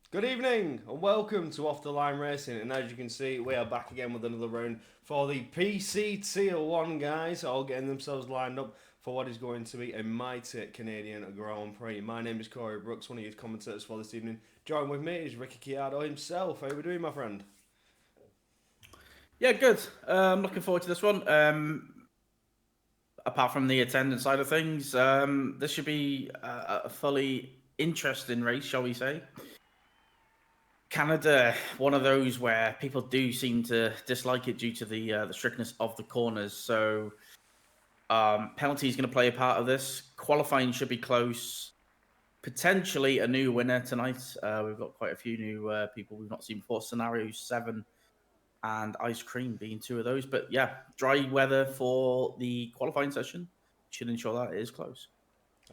Good evening and welcome to Off the Line Racing. And as you can see, we are back again with another round for the PC Tier 1 guys, all getting themselves lined up for what is going to be a mighty Canadian Grand Prix. My name is Corey Brooks, one of your commentators for this evening. Joined with me is Ricky Chiardo himself. How are we doing, my friend? Yeah, good. I'm looking forward to this one. Apart from the attendance side of things, this should be a fully interesting race, shall we say? Canada, one of those where people do seem to dislike it due to the strictness of the corners. So penalty is going to play a part of this. Qualifying should be close. Potentially a new winner tonight. We've got quite a few new people we've not seen before. Scenario 7 and ice cream being two of those. But yeah, dry weather for the qualifying session should ensure that it is close.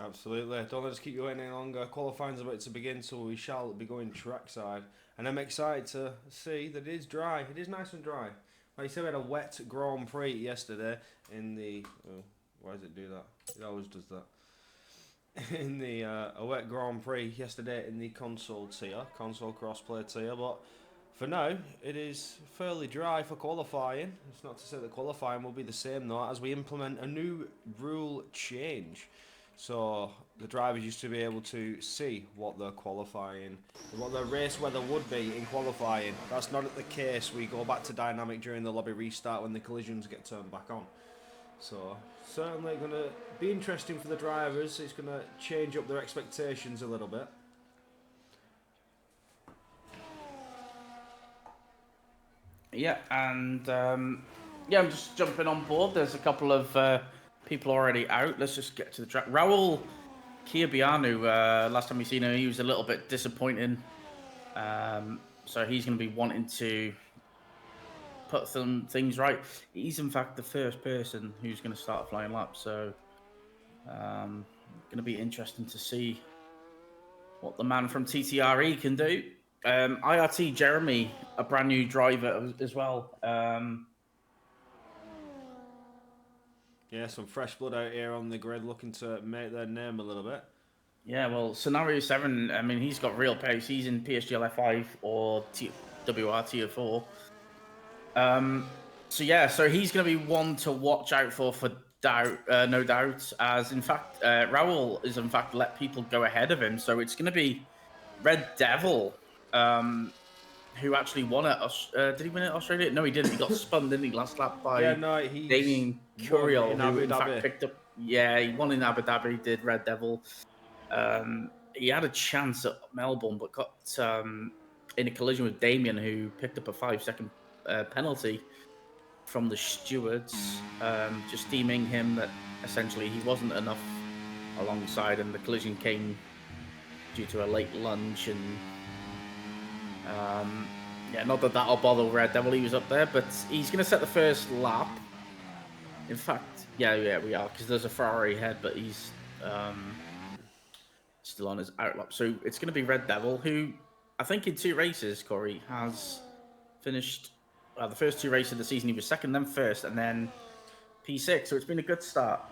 Absolutely. Don't let us keep you waiting any longer. Qualifying's about to begin, so we shall be going trackside. And I'm excited to see that it is dry. It is nice and dry. Like you said, we had a wet Grand Prix yesterday in the. Oh, why does it do that? It always does that. In the a wet Grand Prix yesterday in the console crossplay tier, but for now it is fairly dry for qualifying. It's not to say that qualifying will be the same though, as we implement a new rule change. So the drivers used to be able to see what their race weather would be in qualifying. That's not the case. We go back to dynamic during the lobby restart when the collisions get turned back on. So certainly going to be interesting for the drivers. It's going to change up their expectations a little bit. Yeah, and yeah, I'm just jumping on board. There's a couple of people already out. Let's just get to the track. Raul Kiabianu, last time we seen him, he was a little bit disappointing. So he's going to be wanting to put some things right. He's in fact the first person who's going to start a flying lap. So going to be interesting to see what the man from TTRE can do. IRT Jeremy, a brand new driver as well. Yeah, some fresh blood out here on the grid looking to make their name a little bit. Yeah, well, Scenario 7, I mean, he's got real pace. He's in PSGL F5 or WR Tier 4. So he's going to be one to watch out for doubt, no doubt, as in fact, Raul is in fact let people go ahead of him. So it's going to be Red Devil, who actually won it. Did he win it Australia? No, he didn't. He got spun, didn't he, last lap Yeah, by no, he's Damien won Curiel, in who Abu in fact Dhabi. picked up. Yeah, he won in Abu Dhabi. Did Red Devil? He had a chance at Melbourne, but got in a collision with Damien, who picked up a 5-second penalty from the stewards, just deeming him that essentially he wasn't enough alongside, and the collision came due to a late lunge. And yeah, not that that'll bother Red Devil. He was up there, but he's going to set the first lap. In fact, yeah, we are, because there's a Ferrari ahead, but he's still on his outlap. So it's going to be Red Devil, who I think in 2 races, Corey, has finished the first 2 races of the season. He was second, then first, and then P6. So it's been a good start.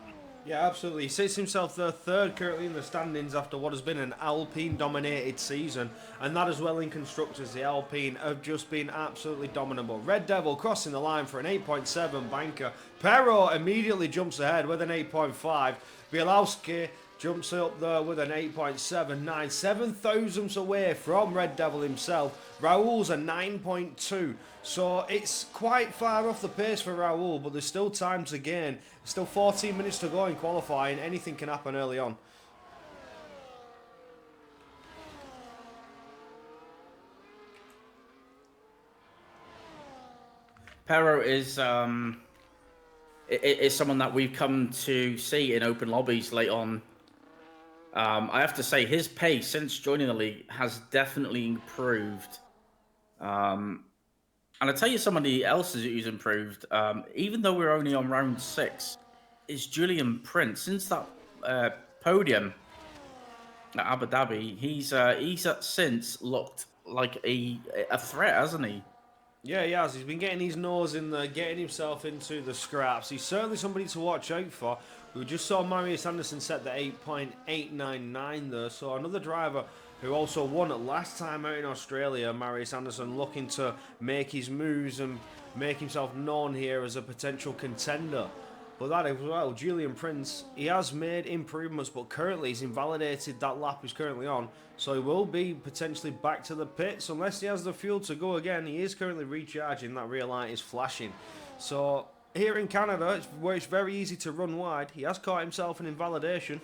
Yeah, absolutely. He sits himself third currently in the standings after what has been an Alpine-dominated season, and that as well in constructors. The Alpine have just been absolutely dominant. But Red Devil crossing the line for an 8.7 banker. Pero immediately jumps ahead with an 8.5. Bielowski jumps up there with an 8.79, 7 thousandths away from Red Devil himself. Raul's a 9.2, so it's quite far off the pace for Raul, but there's still time to gain. Still 14 minutes to go in qualifying. Anything can happen early on. Pero is someone that we've come to see in open lobbies late on. I have to say his pace since joining the league has definitely improved. And I tell you, somebody else who's improved, even though we're only on round 6, is Julian Prince. Since that podium at Abu Dhabi, he's since looked like a threat, hasn't he? Yeah, he has. He's been getting his nose in there, getting himself into the scraps. He's certainly somebody to watch out for. We just saw Marius Anderson set the 8.899 there, so another driver who also won it last time out in Australia. Marius Anderson looking to make his moves and make himself known here as a potential contender. But that as well, Julian Prince, he has made improvements, but currently he's invalidated that lap he's currently on. So he will be potentially back to the pits unless he has the fuel to go again. He is currently recharging, that rear light is flashing. So here in Canada, where it's very easy to run wide, he has caught himself an invalidation.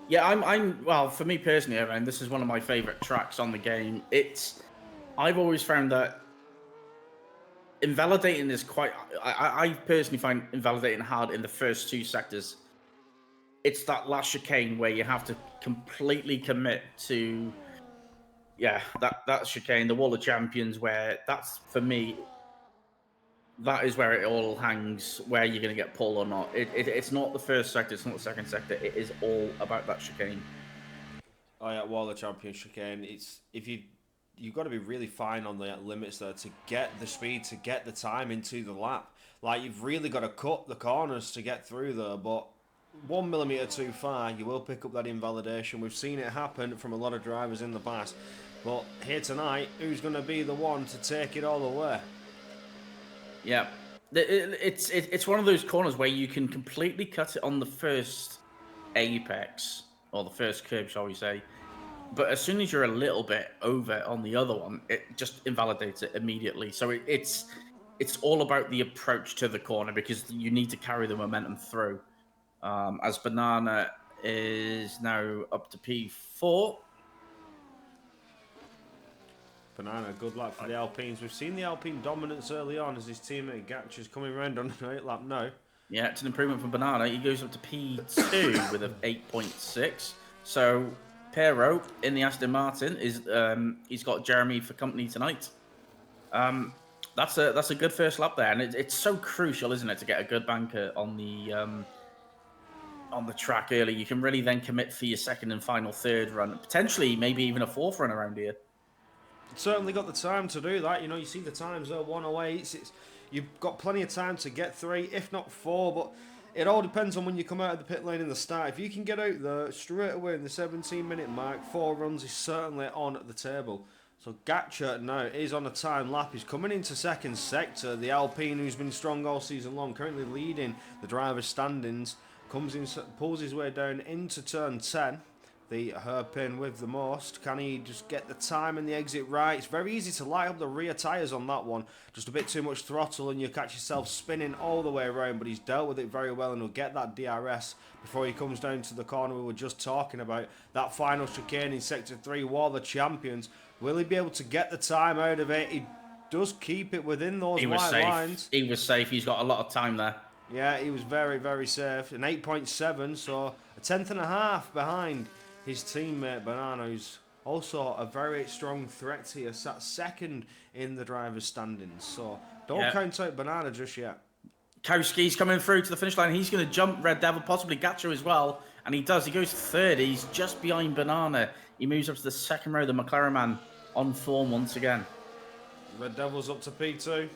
Yeah, well, for me personally, Evan, this is one of my favorite tracks on the game. I've always found that invalidating is quite, I personally find invalidating hard in the first two sectors. It's that last chicane where you have to completely commit to, that chicane, the Wall of Champions, where that's, for me, that is where it all hangs, where you're going to get pulled or not. It's not the first sector, it's not the second sector. It is all about that chicane. Oh yeah, Wall of Champions chicane. It's if you've got to be really fine on the limits there to get the speed, to get the time into the lap. Like you've really got to cut the corners to get through there, but 1 millimeter too far, you will pick up that invalidation. We've seen it happen from a lot of drivers in the past, but here tonight, who's going to be the one to take it all the way? Yeah, it's one of those corners where you can completely cut it on the first apex or the first curb, shall we say. But as soon as you're a little bit over on the other one, it just invalidates it immediately. So it's all about the approach to the corner because you need to carry the momentum through. As Banana is now up to P4. Banana, good luck for the Alpines. We've seen the Alpine dominance early on as his teammate Gatcher's coming around on the 8 lap now. Yeah, it's an improvement from Banana. He goes up to P2 with an 8.6. So Pero in the Aston Martin is he's got Jeremy for company tonight. That's a good first lap there, and it's so crucial, isn't it, to get a good banker on the track early. You can really then commit for your second and final third run, potentially maybe even a fourth run around here. Certainly got the time to do that. You know, you see the times are 108. You've got plenty of time to get 3, if not 4, but it all depends on when you come out of the pit lane in the start. If you can get out there straight away in the 17-minute mark, 4 runs is certainly on the table. So Gatcher now is on a time lap. He's coming into second sector. The Alpine, who's been strong all season long, currently leading the driver's standings, comes in, pulls his way down into turn 10. The hairpin with the most. Can he just get the time and the exit right? It's very easy to light up the rear tyres on that one. Just a bit too much throttle and you catch yourself spinning all the way around, but he's dealt with it very well and he'll get that DRS before he comes down to the corner we were just talking about. That final chicane in Sector 3, Wall of Champions. Will he be able to get the time out of it? He does keep it within those white lines. He was safe. He's got a lot of time there. Yeah, he was very, very safe. An 8.7, so a tenth and a half behind his teammate Banana, who's also a very strong threat here, sat second in the driver's standings. So don't count out Banana just yet. Kowski's coming through to the finish line. He's going to jump Red Devil, possibly Gatcher as well. And he does. He goes third. He's just behind Banana. He moves up to the second row. The McLaren man on form once again. Red Devil's up to P2.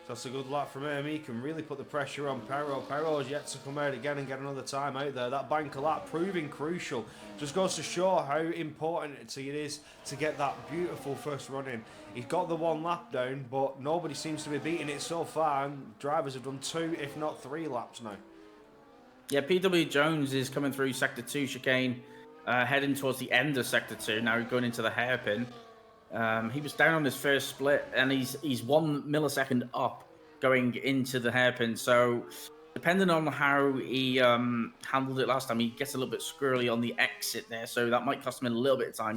That's a good lap from him. He can really put the pressure on Pero. Pero has yet to come out again and get another time out there. That banker lap proving crucial. Just goes to show how important it is to get that beautiful first run in. He's got the 1 lap down, but nobody seems to be beating it so far. And drivers have done 2, if not 3 laps now. Yeah, PW Jones is coming through Sector 2 chicane, heading towards the end of Sector 2. Now going into the hairpin. He was down on his first split, and he's 1 millisecond up going into the hairpin. So, depending on how he handled it last time, he gets a little bit squirrely on the exit there. So that might cost him a little bit of time.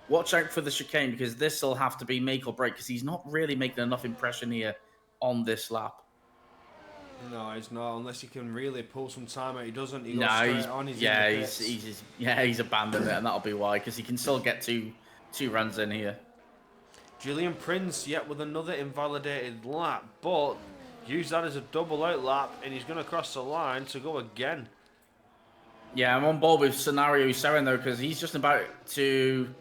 Watch out for the chicane because this will have to be make or break because he's not really making enough impression here on this lap. No, he's not. Unless he can really pull some time out, he doesn't. He goes straight on. He's abandoned it, and that'll be why because he can still get two runs in here. Julian Prince, yet with another invalidated lap, but use that as a double out lap, and he's going to cross the line to go again. Yeah, I'm on board with scenario 7 though, because he's just about to.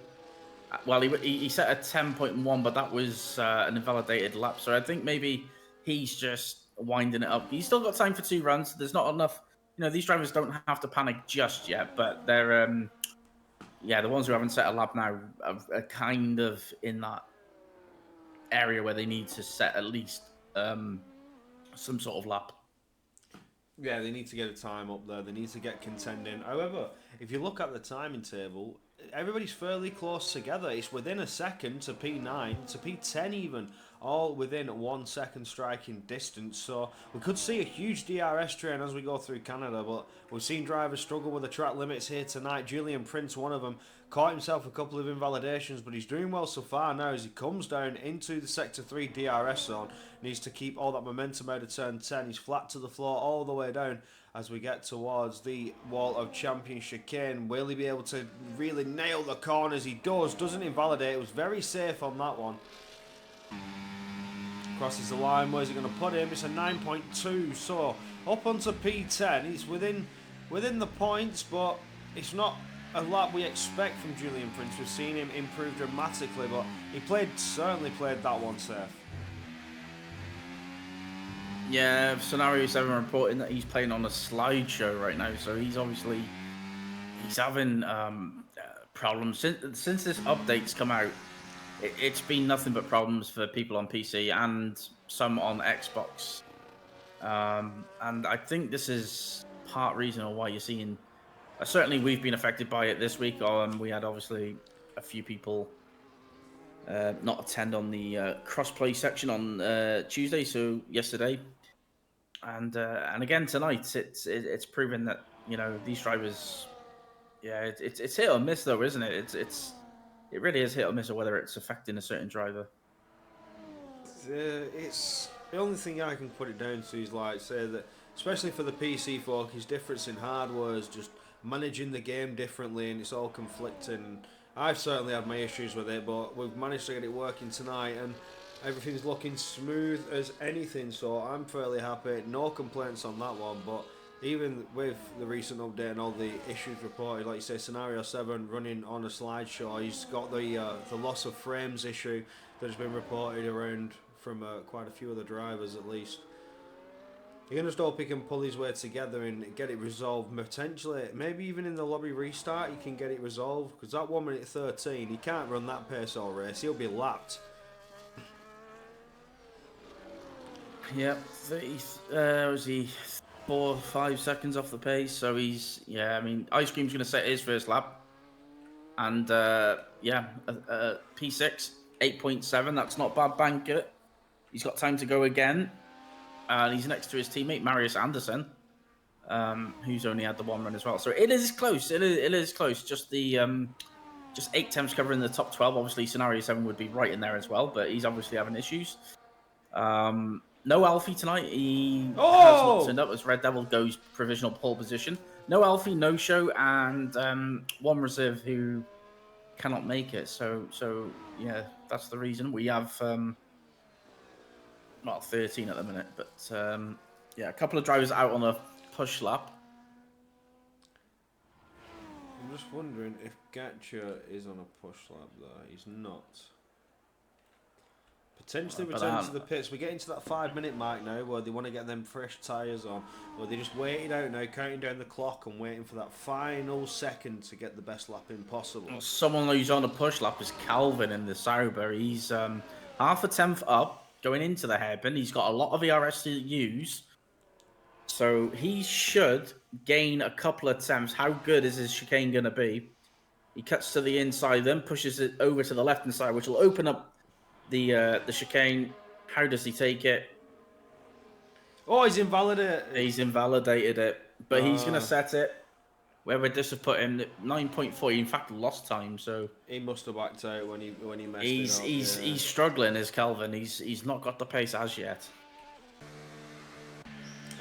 Well, he set a 10.1, but that was an invalidated lap, so I think maybe he's just winding it up. He's still got time for 2 runs. There's not enough. You know, these drivers don't have to panic just yet, but they're yeah, the ones who haven't set a lap now are kind of in that area where they need to set at least some sort of lap. Yeah, they need to get a time up there. They need to get contending. However, if you look at the timing table, everybody's fairly close together. It's within a second to P9, to P10 even, all within 1 second striking distance. So we could see a huge DRS train as we go through Canada, but we've seen drivers struggle with the track limits here tonight. Julian Prince, one of them, caught himself a couple of invalidations, but he's doing well so far now as he comes down into the Sector 3 DRS zone. Needs to keep all that momentum out of turn 10. He's flat to the floor all the way down as we get towards the wall of champion chicane. Will he be able to really nail the corners? He does, doesn't invalidate. It was very safe on that one. Crosses the line. Where's he going to put him? It's a 9.2. So up onto P10. He's within the points, but it's not a lot we expect from Julian Prince. We've seen him improve dramatically, but he certainly played that one safe. Yeah, Scenario 7 reporting that he's playing on a slideshow right now, so he's having problems. Since this update's come out, it's been nothing but problems for people on PC and some on Xbox. And I think this is part reason of why you're seeing... certainly we've been affected by it this week. We had obviously a few people not attend on the crossplay section on Tuesday, so yesterday. And again tonight, it's proven that these drivers, yeah, it's hit or miss though, isn't it? It really is hit or miss, or whether it's affecting a certain driver. It's the only thing I can put it down to is like say that, especially for the PC folk, his difference in hardware is just managing the game differently, and it's all conflicting. I've certainly had my issues with it, but we've managed to get it working tonight, and everything's looking smooth as anything, so I'm fairly happy. No complaints on that one, but even with the recent update and all the issues reported, like you say, Scenario 7 running on a slideshow, he's got the loss of frames issue that has been reported around from quite a few other drivers at least. You can just hope he can pull his way together and get it resolved. Potentially, maybe even in the lobby restart, he can get it resolved. Because that 1 minute 13, he can't run that pace all race. He'll be lapped. Yep, was he 4 or 5 seconds off the pace? So he's Ice Cream's going to set his first lap, and P6 8.7. That's not bad banker. He's got time to go again, and he's next to his teammate Marius Anderson, who's only had the 1 run as well. So it is close. It is close. Just the just 8 temps covering the top 12. Obviously, Scenario 7 would be right in there as well, but he's obviously having issues. No Alfie tonight. He has not turned up as Red Devil goes provisional pole position. No Alfie, no show, and one reserve who cannot make it. So yeah, that's the reason. We have 13 at the minute, but yeah, a couple of drivers out on a push lap. I'm just wondering if Gatcher is on a push lap there. He's not. Potentially return to the pits. We're getting to that 5 minute mark now where they want to get them fresh tyres on. Where they just waiting out now, counting down the clock and waiting for that final second to get the best lap in possible. Someone who's on a push lap is Calvin in the Sauber. He's half a tenth up going into the hairpin. He's got a lot of ERS to use. So he should gain a couple of attempts. How good is his chicane going to be? He cuts to the inside, then pushes it over to the left-hand side, which will open up the chicane. How does he take it? Oh, he's invalidated. He's invalidated it, but he's going to set it. Where would this have put him? 9.4. He in fact lost time, so he must have backed out when he messed it up. He's struggling, is Calvin. He's not got the pace as yet.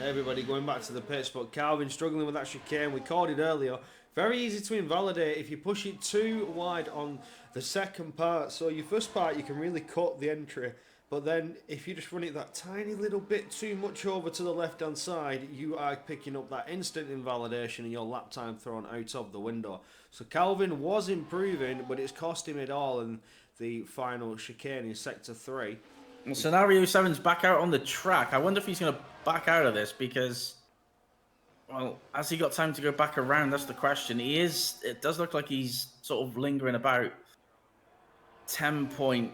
Everybody going back to the pits, but Calvin struggling with that chicane. We called it earlier. Very easy to invalidate if you push it too wide on the second part. So your first part, you can really cut the entry. But then if you just run it that tiny little bit too much over to the left-hand side, you are picking up that instant invalidation and your lap time thrown out of the window. So Calvin was improving, but it's cost him it all in the final chicane in Sector 3. Well, Scenario 7's back out on the track. I wonder if he's going to back out of this because Well, has he got time to go back around? That's the question. It does look like he's sort of lingering about 10 point,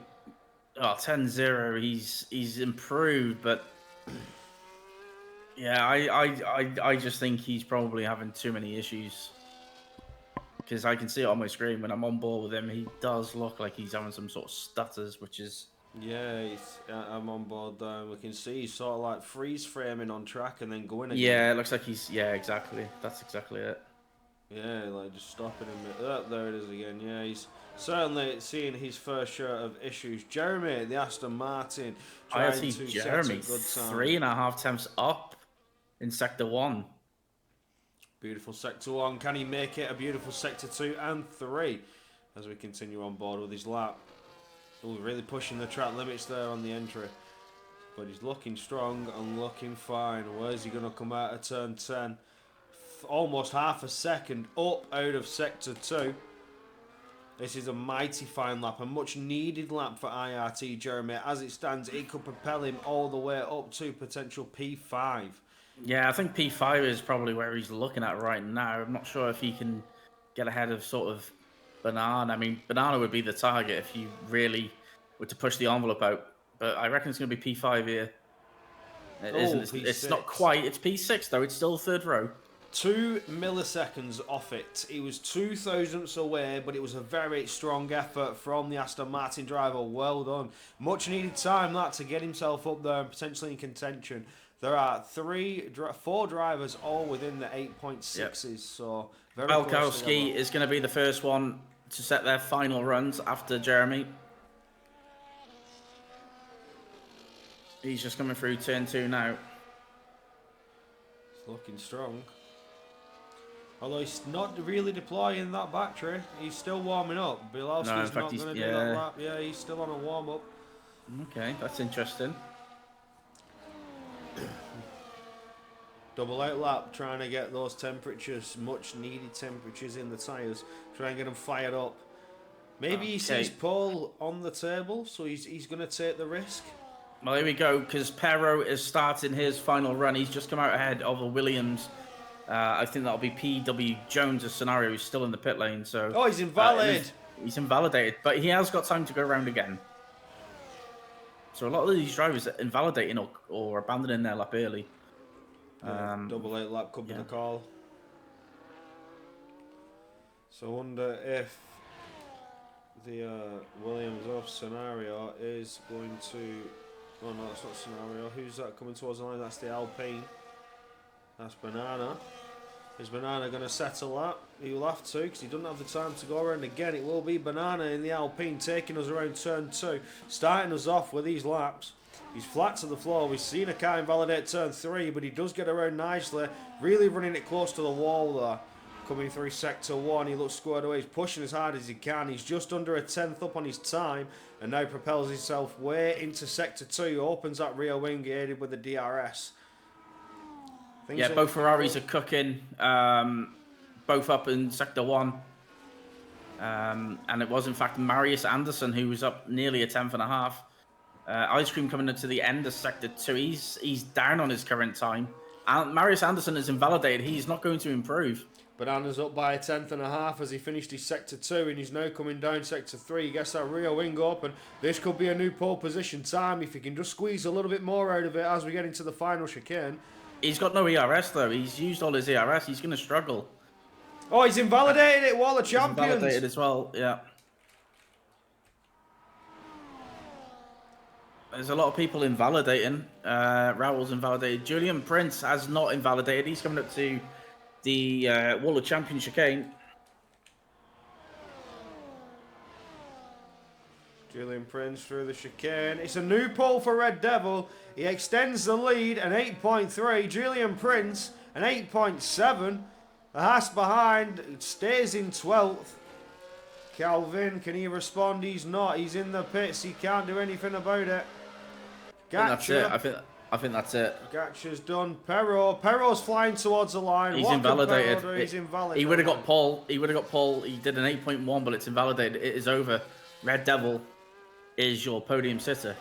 10-0. He's improved, but yeah, I just think he's probably having too many issues. Because I can see it on my screen when I'm on board with him. He does look like he's having some sort of stutters, which is... Yeah, I'm on board there. We can see he's sort of like freeze framing on track and then going again. Yeah, it looks like he's... Yeah, exactly. That's exactly it. Yeah, like just stopping him. Oh, there it is again. Yeah, he's certainly seeing his fair share of issues. Jeremy, the Aston Martin, trying to set a Jeremy, good time. 3.5 temps up in Sector 1. Beautiful Sector 1. Can he make it a beautiful Sector 2 and 3 as we continue on board with his lap? Oh, really pushing the track limits there on the entry. But he's looking strong and looking fine. Where's he going to come out of turn 10? Almost half a second up out of Sector 2. This is a mighty fine lap, a much needed lap for IRT Jeremy. As it stands, it could propel him all the way up to potential P5. Yeah, I think P5 is probably where he's looking at right now. I'm not sure if he can get ahead of sort of Banana. I mean, Banana would be the target if you really were to push the envelope out. But I reckon it's going to be P5 here. It's not quite. It's P6, though. It's still third row. 2 milliseconds off it. He was 2 thousandths away, but it was a very strong effort from the Aston Martin driver. Well done. Much needed time, that, to get himself up there and potentially in contention. There are 4 drivers all within the 8.6s, yep. So very Belkowski is going to be the first one to set their final runs after Jeremy. He's just coming through turn 2 now. It's looking strong. Although he's not really deploying that battery. He's still warming up. Bilowski's not going to do that lap. Yeah, he's still on a warm-up. Okay, that's interesting. Double out lap, trying to get those temperatures, much needed temperatures in the tyres. Try and get them fired up. Maybe he sees pole on the table, so he's going to take the risk. Well, here we go, because Perro is starting his final run. He's just come out ahead of a Williams. I think that'll be P.W. Jones' scenario. He's still in the pit lane, so... Oh, he's invalid! He's invalidated, but he has got time to go around again. So a lot of these drivers are invalidating or abandoning their lap early. Double out lap could be the call. So I wonder if the Williams off scenario is going to... Oh no, that's not scenario. Who's that coming towards the line? That's the Alpine. That's Banana. Is Banana going to settle that? He will have to, because he doesn't have the time to go around again. It will be Banana in the Alpine taking us around turn 2, starting us off with these laps. He's flat to the floor. We've seen a car invalidate turn 3, but he does get around nicely. Really running it close to the wall there. Coming through Sector 1, he looks squared away. He's pushing as hard as he can. He's just under a 10th up on his time, and now propels himself way into Sector 2. Opens that rear wing, aided with the DRS. Yeah, both Ferraris are cooking, both up in Sector 1. And it was, in fact, Marius Anderson who was up nearly a 10th and a half. Ice Cream coming into the end of Sector 2. He's down on his current time. And Marius Anderson is invalidated. He's not going to improve. Banana's up by a 10th and a half as he finished his Sector 2, and he's now coming down Sector 3. He gets that rear wing open. This could be a new pole position time if he can just squeeze a little bit more out of it as we get into the final chicane. He's got no ERS, though. He's used all his ERS. He's going to struggle. Oh, he's invalidated it, Wall of Champions. He's invalidated as well, yeah. There's a lot of people invalidating. Raoul's invalidated. Julian Prince has not invalidated. He's coming up to the Wall of Champions chicane. Julian Prince through the chicane. It's a new pole for Red Devil. He extends the lead, an 8.3. Julian Prince, an 8.7. The Haas behind stays in 12th. Calvin, can he respond? He's not. He's in the pits. He can't do anything about it. That's it. I think that's it. Gatcha's done. Perro's flying towards the line. He's invalidated. He's invalidated. He would have got Paul. He did an 8.1, but it's invalidated. It is over. Red Devil is your podium sitter.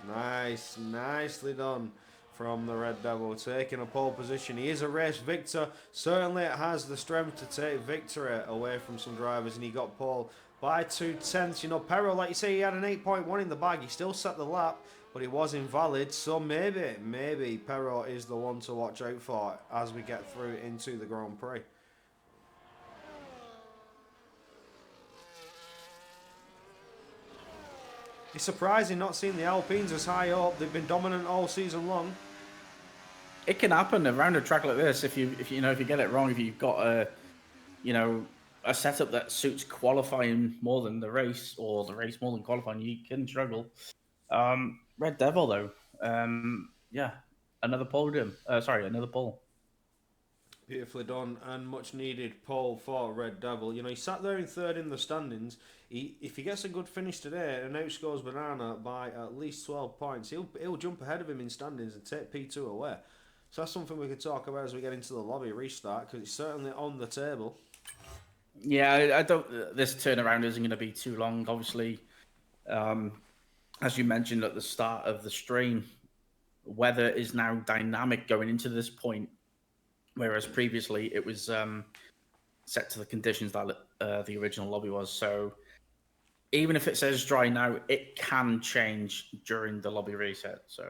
Nice. Nicely done from the Red Devil, taking a pole position. He is a race victor. Certainly has the strength to take victory away from some drivers, and he got pole by 2/10. You know, Perro, like you say, he had an 8.1 in the bag. He still set the lap, but it was invalid. So maybe Perro is the one to watch out for as we get through into the Grand Prix. It's surprising not seeing the Alpines as high up. They've been dominant all season long. It can happen around a track like this if you get it wrong. If you've got a setup that suits qualifying more than the race, or the race more than qualifying, you can struggle. Red Devil though, yeah, another podium. Another pole. Beautifully done and much needed pole for Red Devil. You know, he sat there in third in the standings. If he gets a good finish today and outscores Banana by at least 12 points, he'll jump ahead of him in standings and take P2 away. So that's something we could talk about as we get into the lobby restart, because it's certainly on the table. Yeah, I don't. This turnaround isn't going to be too long. Obviously, as you mentioned at the start of the stream, weather is now dynamic going into this point, whereas previously it was set to the conditions that the original lobby was. So even if it says dry now, it can change during the lobby reset. So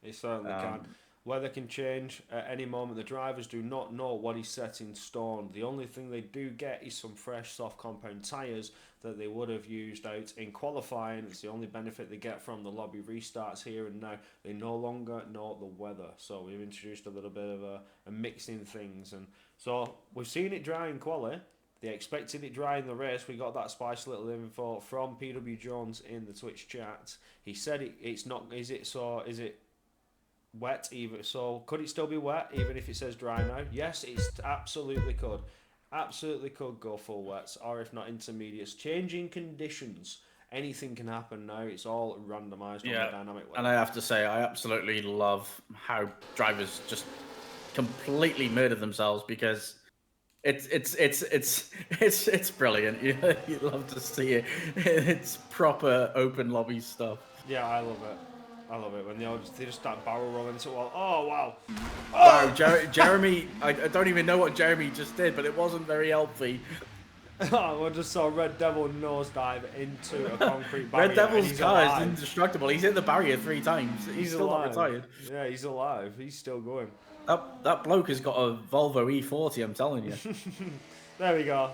it certainly can. Weather can change at any moment. The drivers do not know what is set in stone. The only thing they do get is some fresh soft compound tyres that they would have used out in qualifying. It's the only benefit they get from the lobby restarts here and now. They no longer know the weather. So we've introduced a little bit of a mixing things. And so we've seen it dry in quali. They expected it dry in the race. We got that spicy little info from PW Jones in the Twitch chat. He said it's not. Is it wet even? So could it still be wet even if it says dry now? Yes, it absolutely could. Absolutely could go full wets, or if not intermediates. Changing conditions. Anything can happen now. It's all randomised on the dynamic weather. And I have to say, I absolutely love how drivers just completely murder themselves, because it's brilliant. You love to see it. It's proper open lobby stuff. Yeah, I love it. I love it when they just start barrel rolling into a wall. Oh wow! Wow, Jeremy! I don't even know what Jeremy just did, but it wasn't very healthy. I just saw Red Devil nosedive into a concrete barrier. Red Devil's car is indestructible. He's hit the barrier 3 times. He's still alive. not retired. Yeah, he's alive. He's still going. That bloke has got a Volvo E40, I'm telling you. There we go.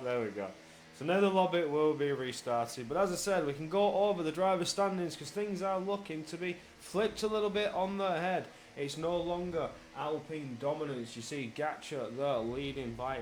So now the lobby will be restarted. But as I said, we can go over the driver standings because things are looking to be flipped a little bit on their head. It's no longer Alpine dominance. You see Gatcha there leading by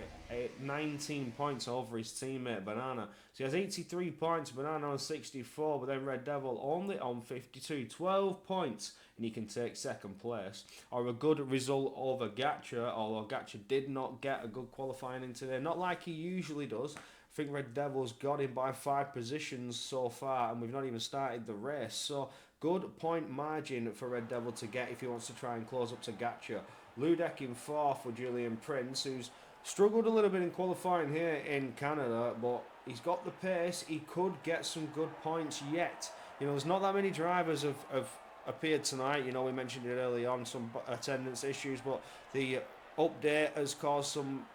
19 points over his teammate Banana. So he has 83 points, Banana on 64, but then Red Devil only on 52. 12 points, and he can take second place. Or a good result over Gatcha, although Gatcha did not get a good qualifying in today. Not like he usually does. I think Red Devil's got him by 5 positions so far, and we've not even started the race. So good point margin for Red Devil to get if he wants to try and close up to Gatcha. Ludek in 4th for Julian Prince, who's struggled a little bit in qualifying here in Canada, but he's got the pace. He could get some good points yet. You know, there's not that many drivers have appeared tonight. You know, we mentioned it early on, some attendance issues, but the update has caused some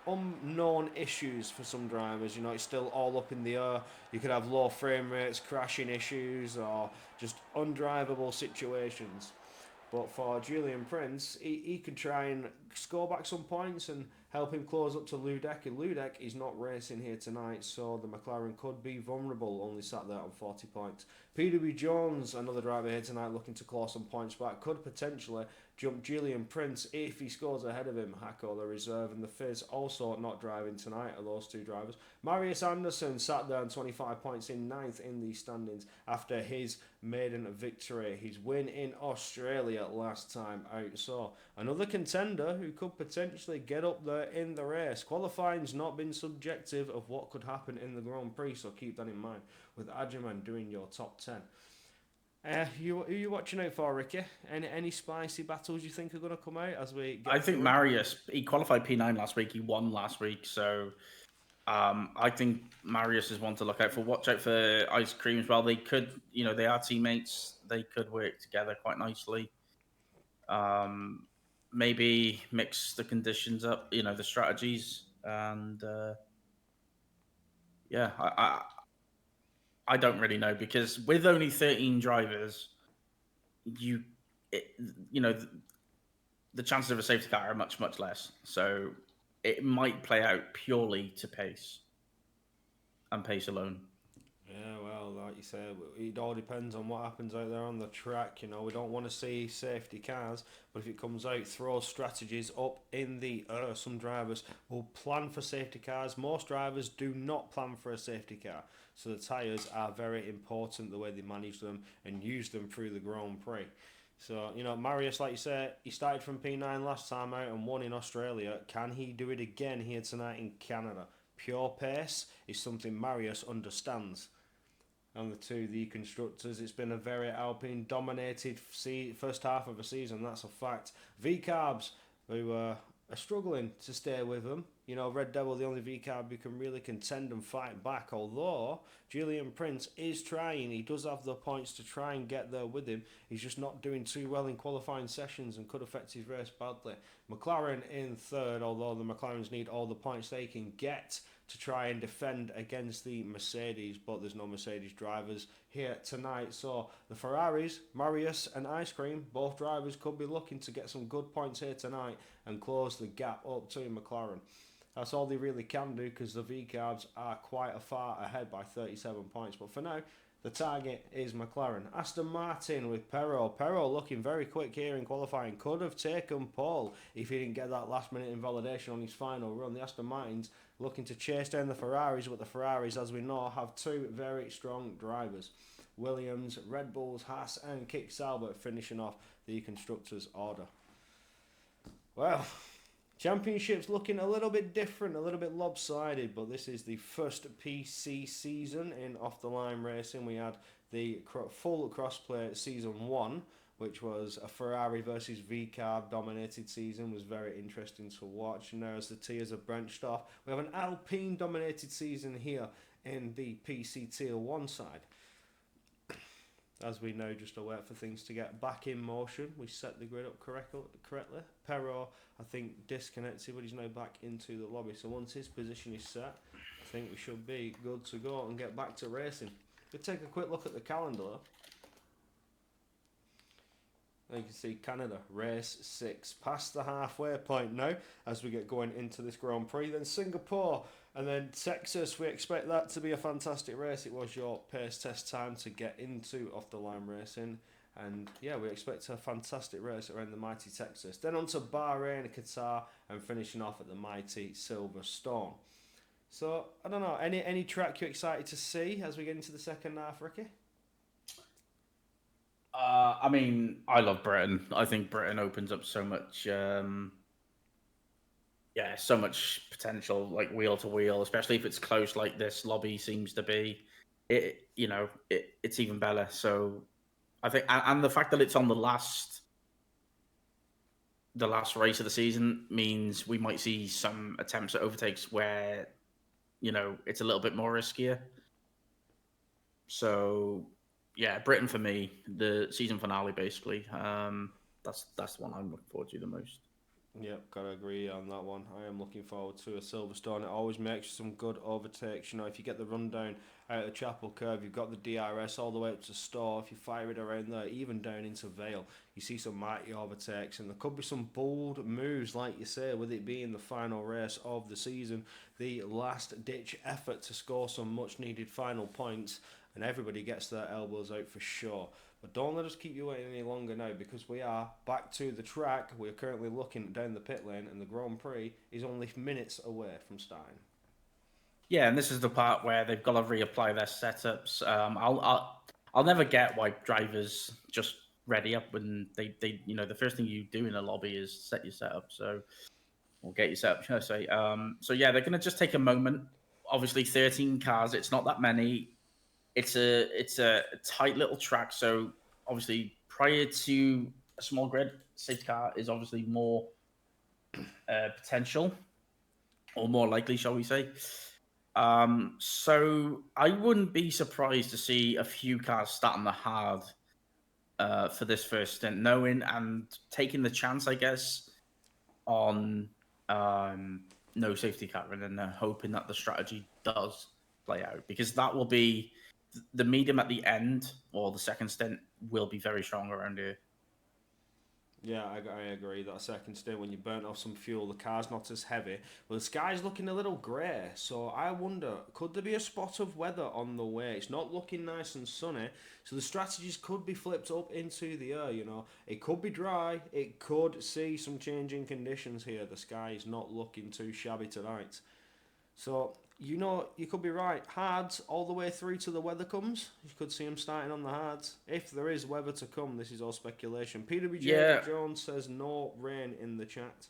unknown issues for some drivers. You know, it's still all up in the air. You could have low frame rates, crashing issues, or just undrivable situations. But for Julian Prince, he could try and score back some points and help him close up to Ludek. And Ludek is not racing here tonight, so the McLaren could be vulnerable, only sat there on 40 points. PW Jones, another driver here tonight looking to claw some points back, could potentially jump Julian Prince if he scores ahead of him. Hacko, the reserve, and the Fizz also not driving tonight are those 2 drivers. Marius Anderson sat there on 25 points in 9th in the standings after his maiden victory. His win in Australia last time out. So another contender who could potentially get up there in the race. Qualifying's not been subjective of what could happen in the Grand Prix, so keep that in mind with Adjaman doing your top 10. Who are you watching out for, Ricky? Any spicy battles you think are going to come out as we get I think Marius, he qualified P9 last week. He won last week. So I think Marius is one to look out for. Watch out for Ice Cream as well. They could, they are teammates. They could work together quite nicely. Um, maybe mix the conditions up, the strategies, and yeah, I don't really know because with only 13 drivers, you it, you know the chances of a safety car are much much less. So it might play out purely to pace and pace alone. Yeah, well, like you said, it all depends on what happens out there on the track. We don't want to see safety cars, but if it comes out, throw strategies up in the air. Some drivers will plan for safety cars. Most drivers do not plan for a safety car. So the tyres are very important, the way they manage them and use them through the Grand Prix. So, Marius, like you said, he started from P9 last time out and won in Australia. Can he do it again here tonight in Canada? Pure pace is something Marius understands. And the constructors, it's been a very Alpine dominated first half of the season, that's a fact. V-Carbs, who are struggling to stay with them. Red Devil, the only V-Carb who can really contend and fight back, although Julian Prince is trying. He does have the points to try and get there with him. He's just not doing too well in qualifying sessions and could affect his race badly. McLaren in third, although the McLarens need all the points they can get to try and defend against the Mercedes, but there's no Mercedes drivers here tonight. So the Ferraris, Marius and Ice Cream, both drivers could be looking to get some good points here tonight and close the gap up to McLaren. That's all they really can do because the V-Carbs are quite a far ahead by 37 points. But for now, the target is McLaren. Aston Martin with Perot. Perot looking very quick here in qualifying. Could have taken pole if he didn't get that last minute invalidation on his final run. The Aston Martins looking to chase down the Ferraris, but the Ferraris, as we know, have two very strong drivers. Williams, Red Bulls, Haas and Kick Sauber finishing off the constructors' order. Well, Championship's looking a little bit different, a little bit lopsided, but this is the first PC season in Off the Line Racing. We had the full crossplay season 1, which was a Ferrari versus V-Carb dominated season. Was very interesting to watch. Now as the tiers have branched off, we have an Alpine dominated season here in the PC Tier 1 side. As we know, just to wait for things to get back in motion. We set the grid up correctly. Perot, I think, disconnected, but he's now back into the lobby. So once his position is set, I think we should be good to go and get back to racing. We'll take a quick look at the calendar. And you can see Canada, race 6, past the halfway point now as we get going into this Grand Prix. Then Singapore, and then Texas. We expect that to be a fantastic race. It was your pace test time to get into Off the Line Racing. And yeah, we expect a fantastic race around the mighty Texas. Then on to Bahrain, Qatar, and finishing off at the mighty Silverstone. So, I don't know, any track you're excited to see as we get into the second half, Ricky? I mean, I love Britain. I think Britain opens up so much, so much potential, like wheel to wheel, especially if it's close like this lobby seems to be. It's even better. So I think, and the fact that it's on the last race of the season means we might see some attempts at overtakes where, it's a little bit more riskier. So yeah, Britain for me, the season finale basically. That's the one I'm looking forward to the most. Yep, gotta agree on that one. I am looking forward to a Silverstone. It always makes some good overtakes. If you get the rundown out of the Chapel Curve, you've got the DRS all the way up to Store. If you fire it around there, even down into Vale, you see some mighty overtakes. And there could be some bold moves, like you say, with it being the final race of the season. The last-ditch effort to score some much-needed final points. And everybody gets their elbows out for sure. But don't let us keep you waiting any longer now, because we are back to the track. We're currently looking down the pit lane, and the Grand Prix is only minutes away from starting. Yeah, and this is the part where they've got to reapply their setups. I'll never get why drivers just ready up when they the first thing you do in a lobby is set your setup. So or get your setup, should I say? So yeah, they're going to just take a moment. Obviously, 13 cars. It's not that many. It's a tight little track, so obviously prior to a small grid, safety car is obviously more potential or more likely, shall we say. So I wouldn't be surprised to see a few cars starting the hard for this first stint, knowing and taking the chance, I guess, on no safety car, and then hoping that the strategy does play out, because that will be the medium at the end, or the second stint will be very strong around here. Yeah, I agree. That second stint, when you burnt off some fuel, the car's not as heavy. Well, the sky's looking a little grey, so I wonder, could there be a spot of weather on the way? It's not looking nice and sunny, so the strategies could be flipped up into the air, you know. It could be dry, it could see some changing conditions here. The sky is not looking too shabby tonight. So, you know, you could be right. Hards all the way through till the weather comes. You could see them starting on the hards. If there is weather to come, this is all speculation. PWJ Jones says no rain in the chat.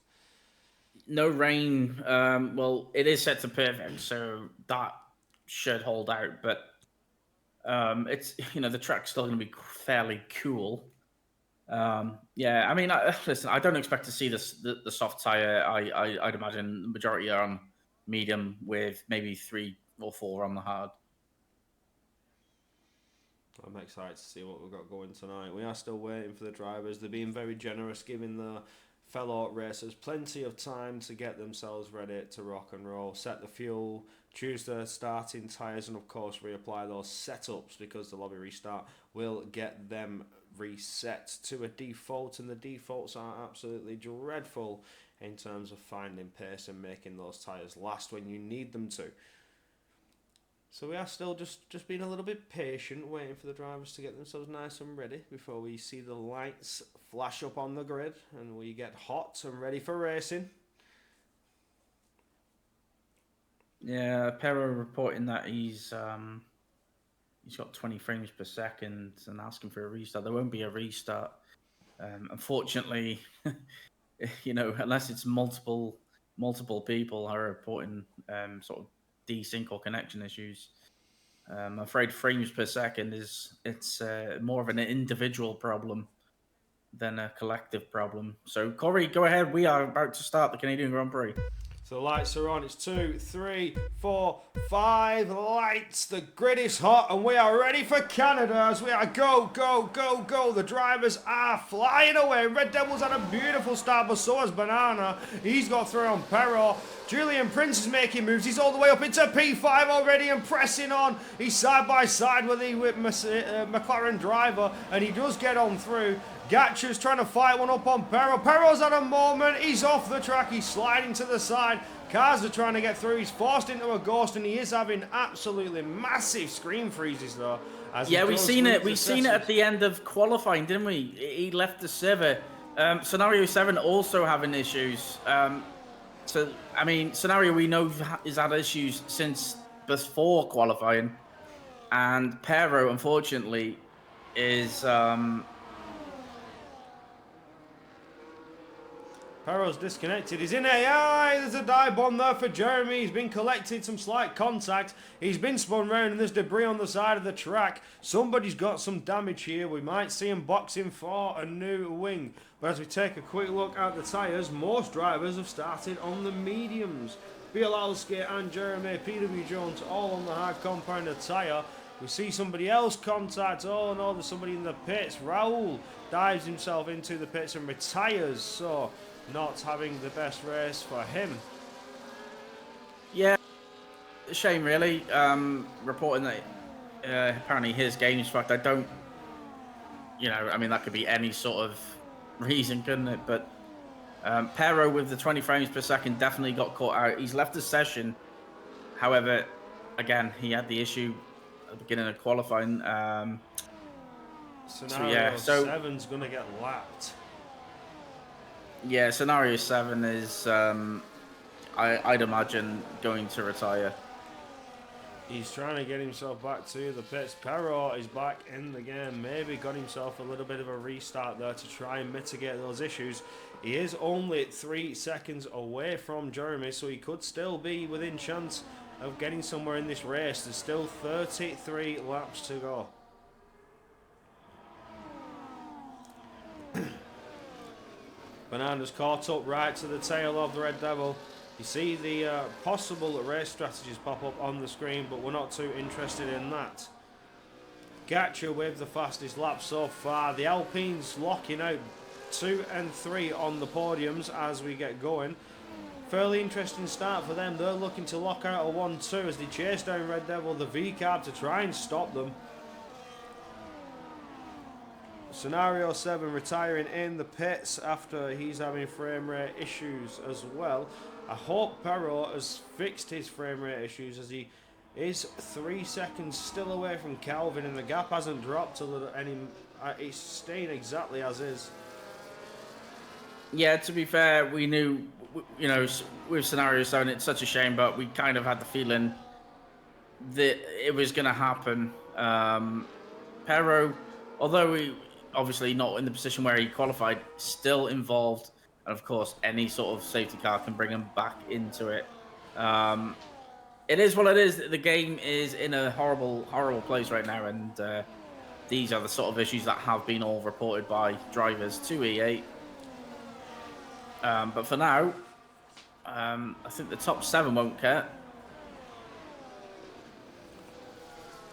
No rain. Well, it is set to perfect, so that should hold out. But it's, you know, the track's still going to be fairly cool. Yeah, I mean, listen, I don't expect to see the soft tire. I'd imagine the majority are on medium, with maybe 3 or 4 on the hard. I'm excited to see what we've got going tonight. We are still waiting for the drivers. They're being very generous, giving the fellow racers plenty of time to get themselves ready to rock and roll, set the fuel, choose the starting tyres, and of course reapply those setups, because the lobby restart will get them reset to a default, and the defaults are absolutely dreadful in terms of finding pace and making those tyres last when you need them to. So we are still just being a little bit patient, waiting for the drivers to get themselves nice and ready before we see the lights flash up on the grid and we get hot and ready for racing. Yeah, Pero reporting that he's got 20 frames per second and asking for a restart. There won't be a restart. Unfortunately, you know, unless it's multiple people are reporting sort of desync or connection issues. I'm afraid frames per second it's more of an individual problem than a collective problem. So, Corey, go ahead. We are about to start the Canadian Grand Prix. So the lights are on. It's 2, 3, 4, 5 lights. The grid is hot and we are ready for Canada as we are go, go, go, go. The drivers are flying away. Red Devil's had a beautiful start, but so has Banana. He's got through on Perro. Julian Prince is making moves. He's all the way up into P5 already and pressing on. He's side by side with the McLaren driver, and he does get on through. Gatcha's trying to fight one up on Perro. Perro's at a moment. He's off the track. He's sliding to the side. Cars are trying to get through. He's forced into a ghost, and he is having absolutely massive screen freezes, though. Yeah, we've seen it. We've seen it at the end of qualifying, didn't we? He left the server. Scenario 7 also having issues. So, I mean, Scenario we know has had issues since before qualifying. And Pero, unfortunately, is... Perro's disconnected. He's in AI. There's a dive bomb there for Jeremy. He's been collecting some slight contact. He's been spun round and there's debris on the side of the track. Somebody's got some damage here. We might see him boxing for a new wing. But as we take a quick look at the tyres, most drivers have started on the mediums. Bialowski and Jeremy, PW Jones all on the hard compounder tyre. We see somebody else contact. Oh no, there's somebody in the pits. Raul dives himself into the pits and retires. So... not having the best race for him. Yeah, shame really. Reporting that apparently his game's fucked. I don't, you know, I mean that could be any sort of reason, couldn't it? But Pero with the 20 frames per second definitely got caught out. He's left the session. However, again, he had the issue at the beginning of qualifying. Scenario 7's going to get lapped. Yeah, Scenario 7 is, I'd imagine, going to retire. He's trying to get himself back to the pits. Perro is back in the game. Maybe got himself a little bit of a restart there to try and mitigate those issues. He is only 3 seconds away from Jeremy, so he could still be within chance of getting somewhere in this race. There's still 33 laps to go. Banana's caught up right to the tail of the Red Devil. You see the possible race strategies pop up on the screen, but we're not too interested in that. Gacha with the fastest lap so far. The Alpines locking out 2 and 3 on the podiums as we get going. Fairly interesting start for them. They're looking to lock out a 1-2 as they chase down Red Devil, the V-Carb, to try and stop them. Scenario 7 retiring in the pits after he's having frame rate issues as well. I hope Perro has fixed his frame rate issues as he is 3 seconds still away from Calvin and the gap hasn't dropped a little any. It's staying exactly as is. Yeah, to be fair, we knew, you know, with Scenario 7, it's such a shame, but we kind of had the feeling that it was going to happen. Perro, although he obviously not in the position where he qualified, still involved. And of course, any sort of safety car can bring him back into it. It is what it is. The game is in a horrible, horrible place right now. And these are the sort of issues that have been all reported by drivers to E8. But for now, I think the top 7 won't care.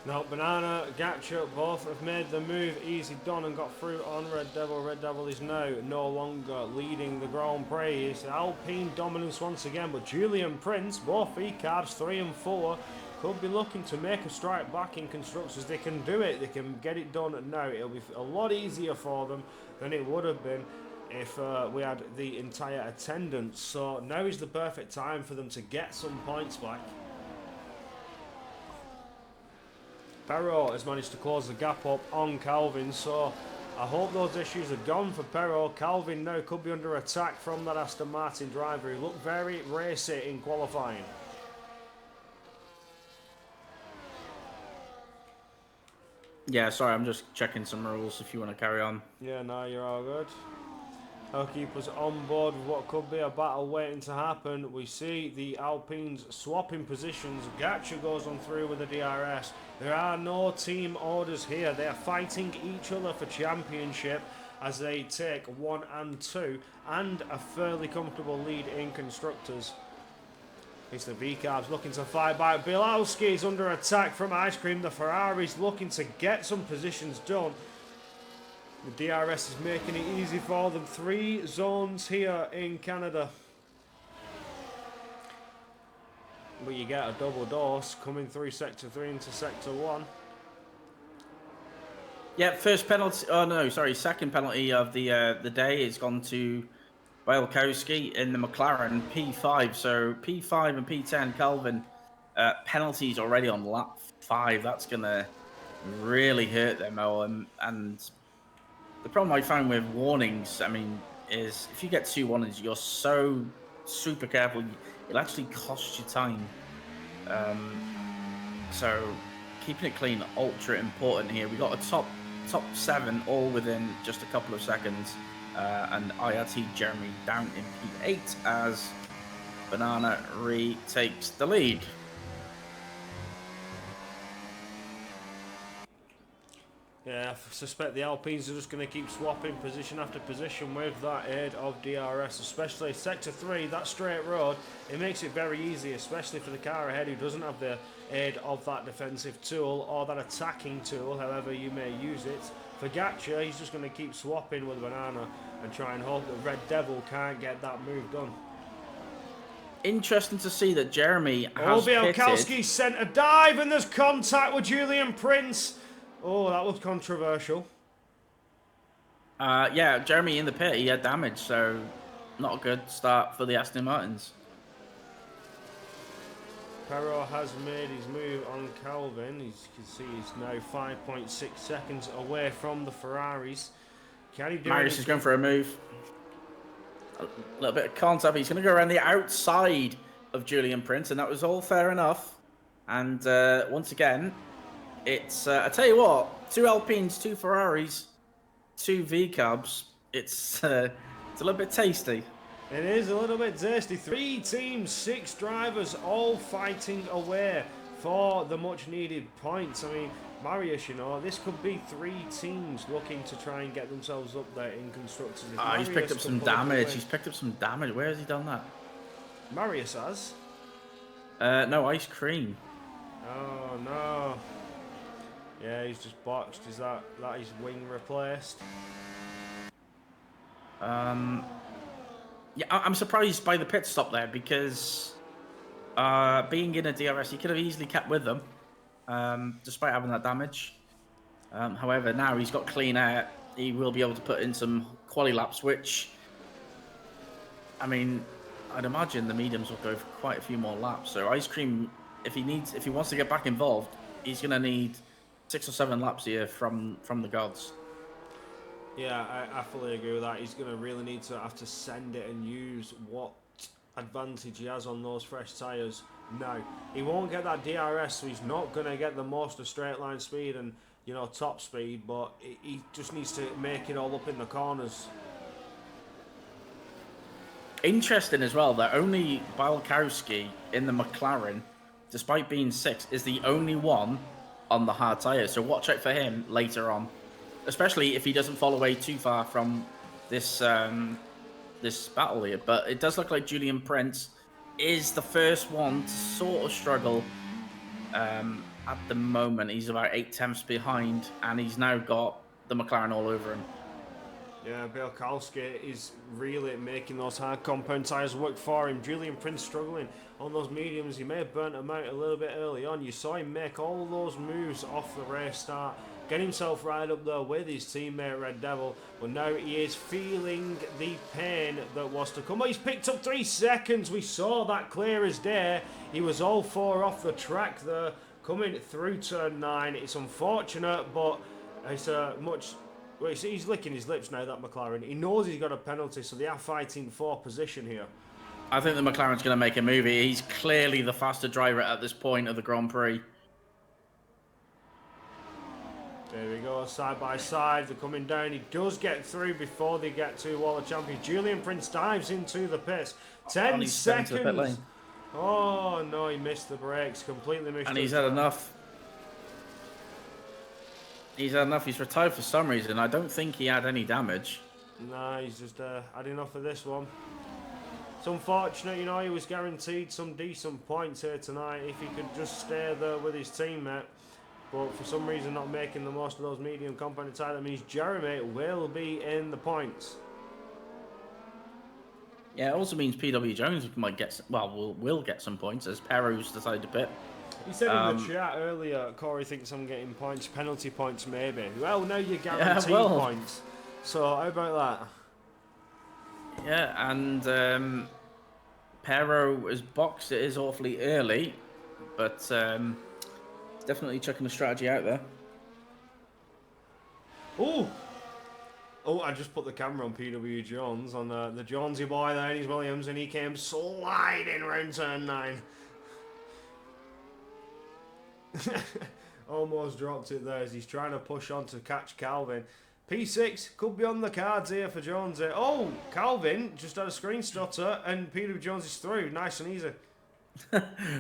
No, Banana, Gacha, both have made the move. Easy done and got through on Red Devil. Red Devil is now no longer leading the Grand Prix. It's Alpine dominance once again, but Julian Prince, both E-Carbs 3 and 4, could be looking to make a strike back in Constructors. They can do it. They can get it done now. It'll be a lot easier for them than it would have been if we had the entire attendance. So now is the perfect time for them to get some points back. Perro has managed to close the gap up on Calvin, so I hope those issues are gone for Perro. Calvin now could be under attack from that Aston Martin driver who looked very racy in qualifying. Yeah, sorry, I'm just checking some rules if you want to carry on. Yeah, no, you're all good. Our keepers on board with what could be a battle waiting to happen. We see the Alpines swapping positions. Gacha goes on through with the DRS. There are no team orders here. They are fighting each other for championship as they take 1 and 2 and a fairly comfortable lead in Constructors. It's the V-Carbs looking to fight back. Bilowski is under attack from Ice Cream. The Ferraris looking to get some positions done. The DRS is making it easy for them. 3 zones here in Canada. But you get a double dose coming through Sector 3 into Sector 1. Yeah, first penalty. Oh no, sorry, second penalty of the day has gone to Bielkowski in the McLaren P5. So P5 and P10, Calvin, penalties already on lap 5. That's gonna really hurt them, Owen. And the problem I found with warnings, I mean, is if you get 2 warnings, you're so super careful. It'll actually cost you time. So keeping it clean, ultra important here. We got a top 7 all within just a couple of seconds, and IRT Jeremy down in P8 as Banana retakes the lead. Yeah, I suspect the Alpines are just going to keep swapping position after position with that aid of DRS, especially Sector 3, that straight road. It makes it very easy, especially for the car ahead who doesn't have the aid of that defensive tool or that attacking tool, however you may use it. For Gacha, he's just going to keep swapping with Banana and try and hope that Red Devil can't get that move done. Interesting to see that Jeremy has Bielkowski sent a dive and there's contact with Julian Prince. Oh, that was controversial. Yeah, Jeremy in the pit, he had damage, so not a good start for the Aston Martins. Perro has made his move on Calvin. As you can see, he's now 5.6 seconds away from the Ferraris. Can he do Marius is going for a move. A little bit of contact. He's going to go around the outside of Julian Prince, and that was all fair enough. And once again, it's, I tell you what, 2 Alpines, 2 Ferraris, 2 V-Cabs. It's a little bit tasty. It is a little bit tasty. 3 teams, 6 drivers, all fighting away for the much-needed points. I mean, Marius, you know, this could be 3 teams looking to try and get themselves up there in Constructors. He's picked up some damage. He's picked up some damage. Where has he done that? Marius has. No, Ice Cream. Oh, no. Yeah, he's just boxed. Is that his wing replaced? Yeah, I'm surprised by the pit stop there because being in a DRS, he could have easily kept with them, despite having that damage. However, now he's got clean air. He will be able to put in some quali laps, which, I mean, I'd imagine the mediums will go for quite a few more laps. So Ice Cream, if he wants to get back involved, he's going to need 6 or 7 laps here from the gods. Yeah, I fully agree with that. He's going to really need to have to send it and use what advantage he has on those fresh tyres. No, he won't get that DRS, so he's not going to get the most of straight line speed and, you know, top speed, but he just needs to make it all up in the corners. Interesting as well that only Bielkowski in the McLaren, despite being 6, is the only one on the hard tyre. So watch out for him later on, especially if he doesn't fall away too far from this this battle here. But it does look like Julian Prince is the first one to sort of struggle at the moment. He's about 8 tenths behind, and he's now got the McLaren all over him. Yeah, Bielkowski is really making those hard compound tyres work for him. Julian Prince struggling on those mediums. He may have burnt them out a little bit early on. You saw him make all those moves off the race start, get himself right up there with his teammate Red Devil, but now he is feeling the pain that was to come. Oh, he's picked up 3 seconds. We saw that clear as day. He was all 4 off the track there, coming through turn 9. It's unfortunate, but it's much... Well, he's licking his lips now, that McLaren. He knows he's got a penalty, so they are fighting for position here. I think the McLaren's going to make a move. He's clearly the faster driver at this point of the Grand Prix. There we go, side by side. They're coming down. He does get through before they get to Wall of Champions. Julian Prince dives into the pits. 10 seconds. Oh, no, he missed the brakes. Completely missed. And he's had enough. He's had enough. He's retired for some reason. I don't think he had any damage. Nah, he's just had enough of this one. It's unfortunate, you know, he was guaranteed some decent points here tonight if he could just stay there with his teammate. But for some reason not making the most of those medium compound tyre, that means Jeremy will be in the points. Yeah, it also means PW Jones might get, well, will get some points as Perro's decided to pit. He said in the chat earlier, Corey thinks I'm getting points, penalty points maybe. Well, now you're guaranteed points. So how about that? Yeah, and Perro is boxed. It is awfully early, but definitely checking the strategy out there. Oh, I just put the camera on PW Jones, on the Jonesy boy there, and he's Williams, and he came sliding round turn 9. Almost dropped it there as he's trying to push on to catch Calvin. P6 could be on the cards here for Jonesy. Oh, Calvin just had a screen stutter and PW Jones is through. Nice and easy.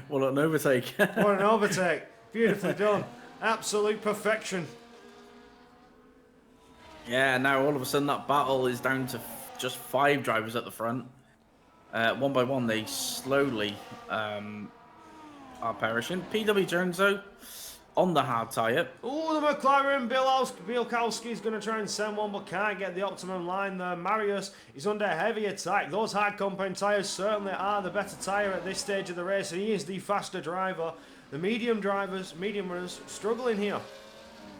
What an overtake. What an overtake. Beautifully done. Absolute perfection. Yeah, now all of a sudden that battle is down to just 5 drivers at the front. One by one, they slowly are perishing. PW Jones, though, on the hard tyre. Oh, the McLaren. Bielkowski's going to try and send one, but can't get the optimum line there. Marius is under heavy attack. Those hard compound tyres certainly are the better tyre at this stage of the race, and he is the faster driver. The medium runners, struggling here.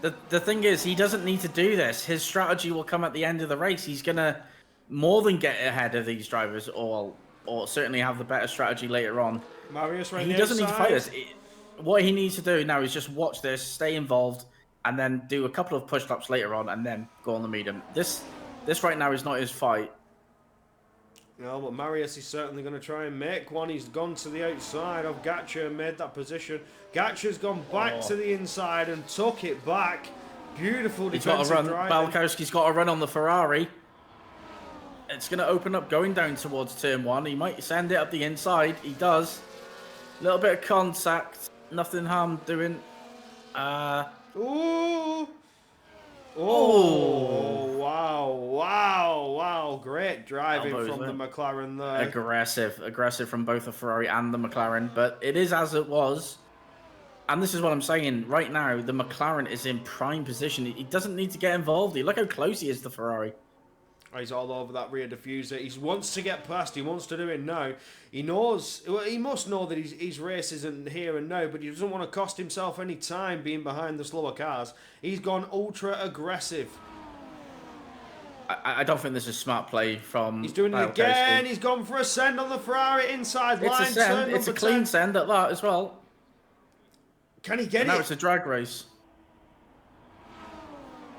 The thing is, he doesn't need to do this. His strategy will come at the end of the race. He's going to more than get ahead of these drivers, or certainly have the better strategy later on. Marius right He doesn't need to fight this. What he needs to do now is just watch this, stay involved, and then do a couple of push laps later on, and then go on the medium. This right now is not his fight. No, but Marius is certainly going to try and make one. He's gone to the outside of Gatcha and made that position. Gatcha's gone back to the inside and took it back. Beautiful defensive driving. Bielkowski's got a run on the Ferrari. It's going to open up going down towards turn 1. He might send it up the inside. He does. A little bit of contact. Nothing harm doing. Ooh. Oh, wow. Great driving from the McLaren there. Aggressive from both the Ferrari and the McLaren. But it is as it was. And this is what I'm saying. Right now, the McLaren is in prime position. He doesn't need to get involved. Look how close he is to Ferrari. He's all over that rear diffuser. He wants to get past. He wants to do it now. He knows. Well, he must know that his race isn't here and now, but he doesn't want to cost himself any time being behind the slower cars. He's gone ultra aggressive. I don't think this is smart play from. He's doing it again. He's gone for a send on the Ferrari inside line. It's a send. It's a clean send at that as well. Can he get it? Now it's a drag race.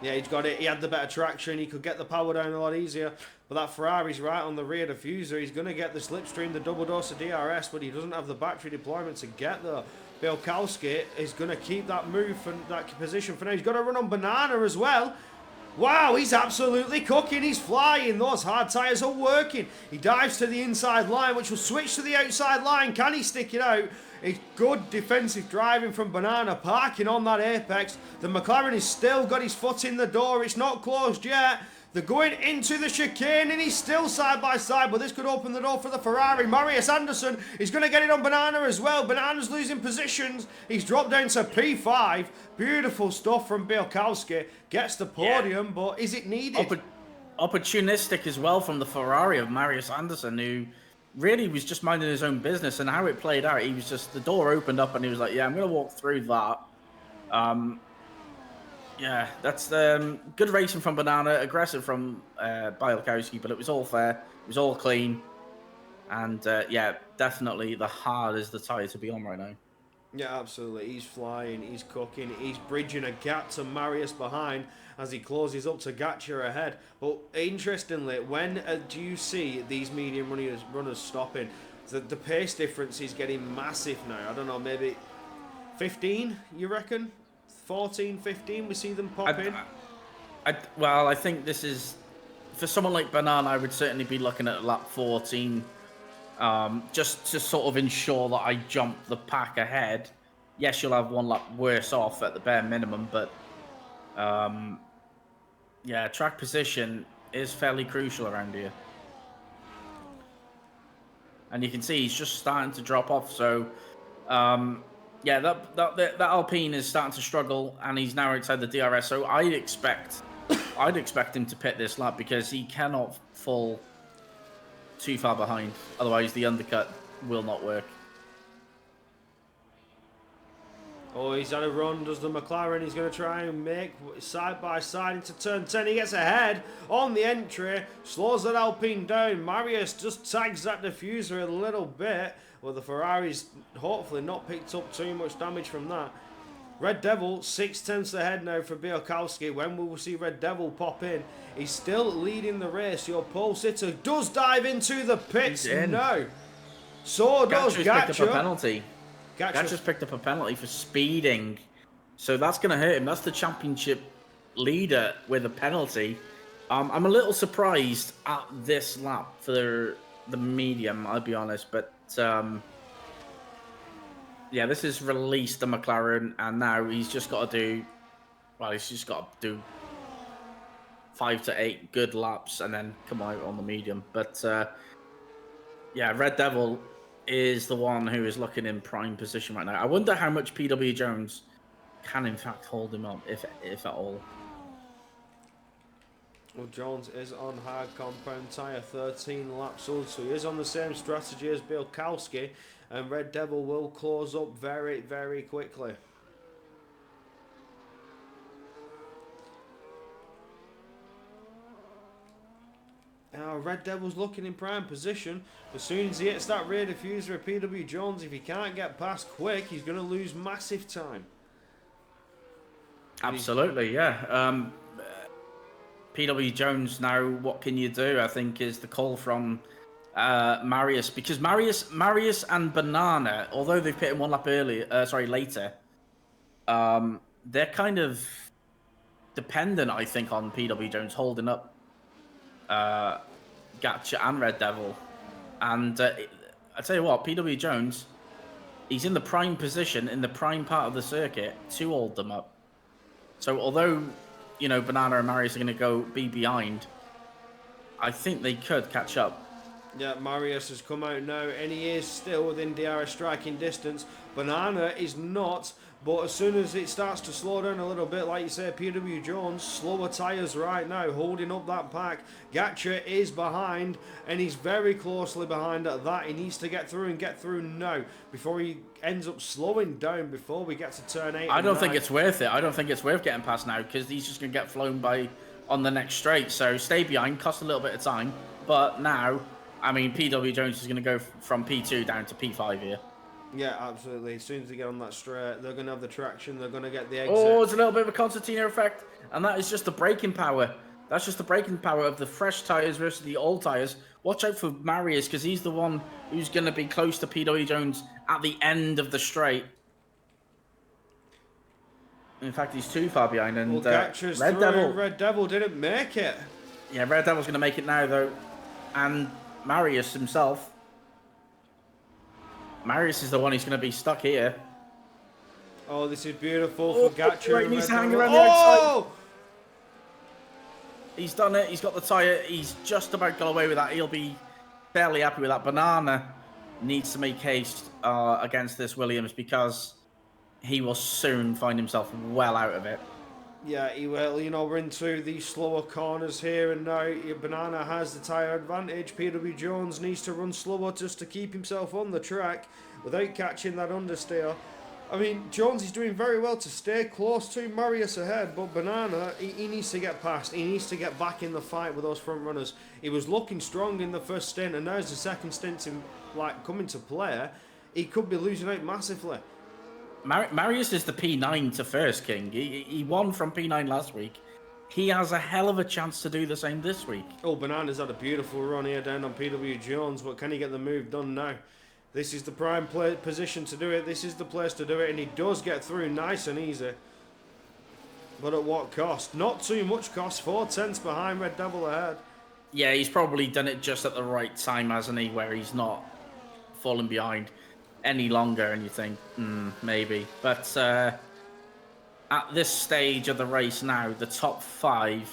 Yeah, he's got it. He had the better traction. He could get the power down a lot easier. But that Ferrari's right on the rear diffuser. He's going to get the slipstream, the double dose of DRS, but he doesn't have the battery deployment to get there. Bielkowski is going to keep that move for that position for now. He's got to run on Banana as well. Wow, he's absolutely cooking. He's flying. Those hard tyres are working. He dives to the inside line, which will switch to the outside line. Can he stick it out? It's good defensive driving from Banana, parking on that apex. The McLaren has still got his foot in the door. It's not closed yet. They're going into the chicane and he's still side by side, but this could open the door for the Ferrari. Marius Anderson is going to get it on Banana as well. Banana's losing positions. He's dropped down to P5. Beautiful stuff from Bielkowski. Gets the podium, but is it needed? Opportunistic as well from the Ferrari of Marius Anderson, who really was just minding his own business, and how it played out, he was just, the door opened up and he was like, yeah, I'm going to walk through that. Yeah, that's good racing from Banana, aggressive from Bielkowski, but it was all fair. It was all clean. And yeah, definitely the hard is the tyre to be on right now. Yeah, absolutely. He's flying, he's cooking, he's bridging a gap to Marius behind as he closes up to Gatcher ahead. But interestingly, when do you see these medium runners stopping? The pace difference is getting massive now. I don't know, maybe 15, you reckon? 14, 15, we see them pop in? Well, I think this is, for someone like Banana, I would certainly be looking at lap 14. Just to sort of ensure that I jump the pack ahead. Yes, you'll have one lap worse off at the bare minimum, but yeah, track position is fairly crucial around here. And you can see he's just starting to drop off, so yeah, that Alpine is starting to struggle, and he's now outside the DRS. So I'd expect him to pit this lap because he cannot fall too far behind. Otherwise, the undercut will not work. Oh, he's had a run, does the McLaren. He's going to try and make side by side into turn 10. He gets ahead on the entry, slows that Alpine down. Marius just tags that diffuser a little bit. Well, the Ferrari's hopefully not picked up too much damage from that. Red Devil, 6/10 ahead now for Bielkowski. When will we see Red Devil pop in? He's still leading the race. Your pole sitter does dive into the pits. No. So does Gatcher. Picked up a penalty. Gatcher's picked up a penalty for speeding. So that's going to hurt him. That's the championship leader with a penalty. I'm a little surprised at this lap for the medium, I'll be honest. But yeah, this has released the McLaren, and now he's just got to do, well, he's just got to do 5 to 8 good laps and then come out on the medium. But yeah, Red Devil is the one who is looking in prime position right now. I wonder how much PW Jones can in fact hold him up, if at all. Well, Jones is on hard compound tyre, 13 laps old, so he is on the same strategy as Bielkowski, and Red Devil will close up very, very quickly. Now, Red Devil's looking in prime position. As soon as he hits that rear diffuser of PW Jones, if he can't get past quick, he's going to lose massive time. Absolutely, yeah. PW Jones now, what can you do? I think is the call from Marius, because Marius and Banana, although they've pit him one lap later, they're kind of dependent, I think, on PW Jones holding up Gatcher and Red Devil. And I tell you what, PW Jones, he's in the prime position, in the prime part of the circuit to hold them up. So although, you know, Banana and Marius are going to be behind, I think they could catch up. Yeah, Marius has come out now, and he is still within DRS striking distance. Banana is not, but as soon as it starts to slow down a little bit, like you said, PW Jones, slower tyres right now, holding up that pack. Gatcha is behind, and he's very closely behind at that. He needs to get through and get through now before he ends up slowing down before we get to turn 8 I don't and think 9. it's worth it. I don't think it's worth getting past now because he's just going to get flown by on the next straight. So stay behind, cost a little bit of time. But now, I mean, PW Jones is going to go from P2 down to P5 here. Yeah, absolutely. As soon as they get on that straight, they're going to have the traction, they're going to get the exit. Oh, it's a little bit of a concertina effect. And that is just the braking power. That's just the braking power of the fresh tyres versus the old tyres. Watch out for Marius because he's the one who's going to be close to PW Jones at the end of the straight. In fact, he's too far behind. And Well, Gatcha's through. Red Devil didn't make it. Yeah, Red Devil's going to make it now, though. And Marius himself. Marius is the one who's going to be stuck here. Oh, this is beautiful for Gatcha. Right, he's hanging around the outside. He's done it. He's got the tyre. He's just about got away with that. He'll be fairly happy with that. Banana needs to make haste against this Williams because he will soon find himself well out of it. Yeah, he will. You know, we're into the slower corners here, and now Banana has the tyre advantage. PW Jones needs to run slower just to keep himself on the track without catching that understeer. I mean, Jones is doing very well to stay close to Marius ahead, but Banana, he needs to get past. He needs to get back in the fight with those front runners. He was looking strong in the first stint, and now as the second stint coming to play, he could be losing out massively. Marius is the P9 to first, King. He won from P9 last week. He has a hell of a chance to do the same this week. Oh, Banana's had a beautiful run here down on PW Jones, but can he get the move done now? This is the prime position to do it. This is the place to do it, and he does get through nice and easy. But at what cost? Not too much cost. 4/10 behind, Red Devil ahead. Yeah, he's probably done it just at the right time, hasn't he? Where he's not fallen behind any longer, and you think, maybe. But at this stage of the race now, the top 5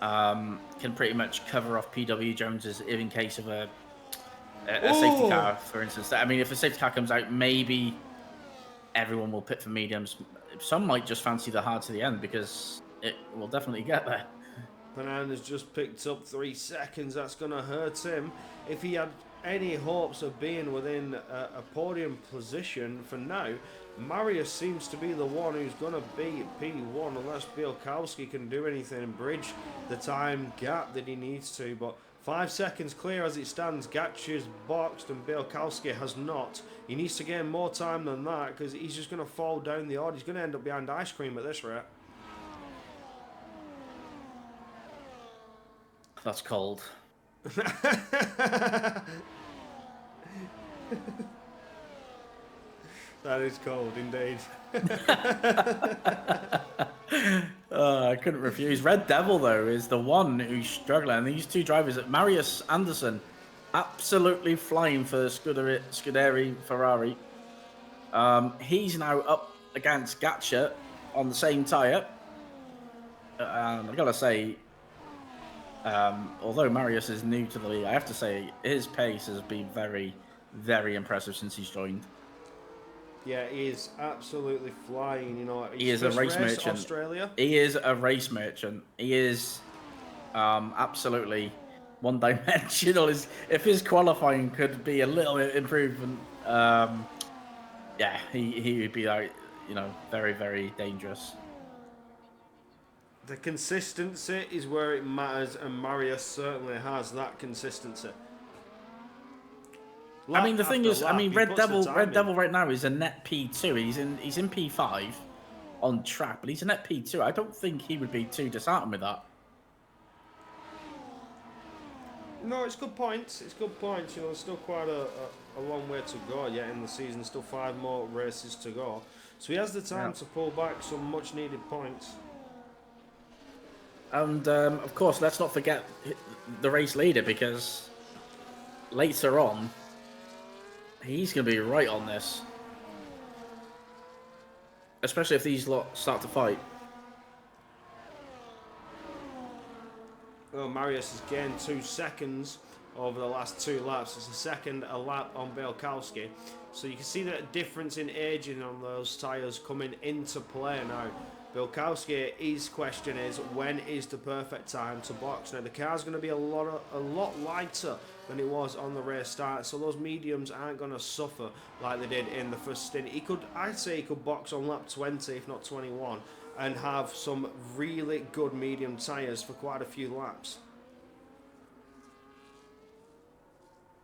can pretty much cover off PW Jones's in case of a safety car, for instance. I mean, if a safety car comes out, maybe everyone will pit for mediums. Some might just fancy the hard to the end because it will definitely get there. Banana's just picked up 3 seconds. That's going to hurt him. If he had any hopes of being within a podium position for now, Marius seems to be the one who's going to be P1 unless Bielkowski can do anything and bridge the time gap that he needs to. But 5 seconds clear as it stands. Gatch's boxed and Bielkowski has not. He needs to gain more time than that because he's just going to fall down the order. He's going to end up behind ice cream at this rate. That's cold. That is cold indeed. I couldn't refuse. Red Devil, though, is the one who's struggling. And these two drivers, Marius Anderson, absolutely flying for Scuderi Ferrari. He's now up against Gatcha on the same tyre. I've got to say, although Marius is new to the league, I have to say his pace has been very, very impressive since he's joined. Yeah, he is absolutely flying. You know, he is a race merchant. Australia. He is a race merchant. He is absolutely one-dimensional. If his qualifying could be a little bit improvement, yeah, he would be like, very, very dangerous. The consistency is where it matters, and Marius certainly has that consistency. I mean, the thing is, Red Devil right now is a net P2. He's in P5 on track, but he's a net P2. I don't think he would be too disheartened with that. No, it's good points. It's good points. You know, there's still quite a long way to go yet in the season. Still 5 more races to go. So he has the time to pull back some much needed points. And, of course, let's not forget the race leader, because later on, he's going to be right on this. Especially if these lot start to fight. Oh, Marius has gained 2 seconds. over the last 2 laps. It's a second a lap on Bielkowski. So you can see that difference in aging on those tyres coming into play now. Bielkowski, his question is, when is the perfect time to box? Now the car's going to be a lot lighter than it was on the race start, so those mediums aren't going to suffer like they did in the first stint. I'd say he could box on lap 20, if not 21, and have some really good medium tyres for quite a few laps.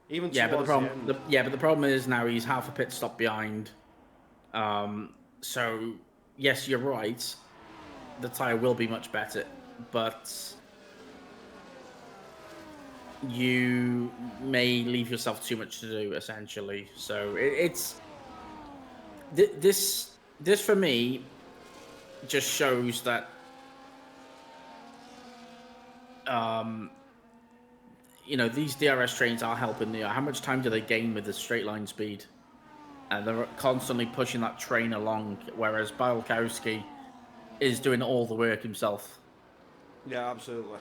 Even yeah, but the problem is now he's half a pit stop behind. So yes, you're right. The tire will be much better, but you may leave yourself too much to do, essentially. So this for me just shows that these DRS trains are helping. How much time do they gain with the straight line speed? And they're constantly pushing that train along, whereas Bielkowski is doing all the work himself. Yeah, absolutely.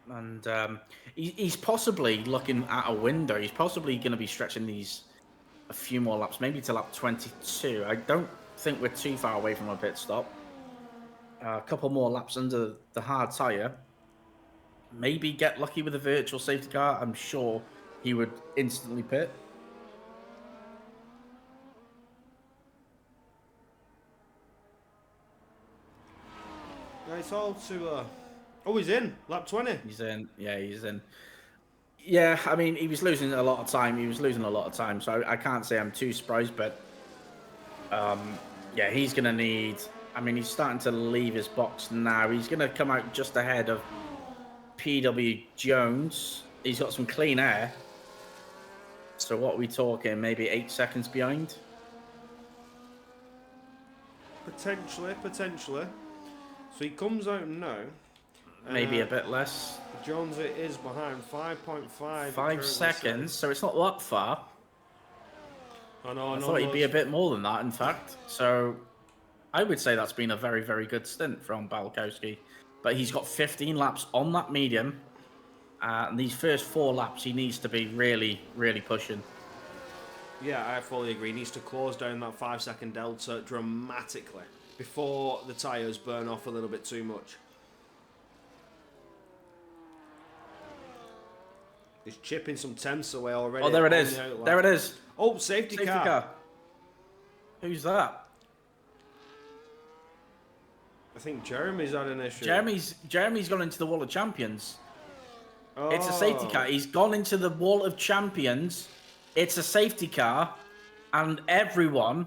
And he's possibly looking at a window. He's possibly going to be stretching these a few more laps, maybe to lap 22. I don't think we're too far away from a pit stop. A couple more laps under the hard tyre. Maybe get lucky with a virtual safety car. I'm sure he would instantly pit. Yeah, it's all to... Oh, he's in. Lap 20. He's in. Yeah, he's in. Yeah, I mean, he was losing a lot of time. So I can't say I'm too surprised, but yeah, he's going to need... I mean, he's starting to leave his box now. He's going to come out just ahead of PW Jones. He's got some clean air. So what are we talking? Maybe 8 seconds behind? Potentially. So he comes out now. Maybe a bit less. Jones is behind 5.5. 5 seconds, so it's not that far. I thought he'd be a bit more than that, in fact. So I would say that's been a very, very good stint from Bielkowski. But he's got 15 laps on that medium. And these first 4 laps, he needs to be really, really pushing. Yeah, I fully agree. He needs to close down that 5-second delta dramatically before the tyres burn off a little bit too much. He's chipping some temps away already. Oh, there it is. There it is. Oh, safety car. Who's that? I think Jeremy's had an issue. Jeremy's gone into the Wall of Champions. Oh. It's a safety car. He's gone into the Wall of Champions. It's a safety car. And everyone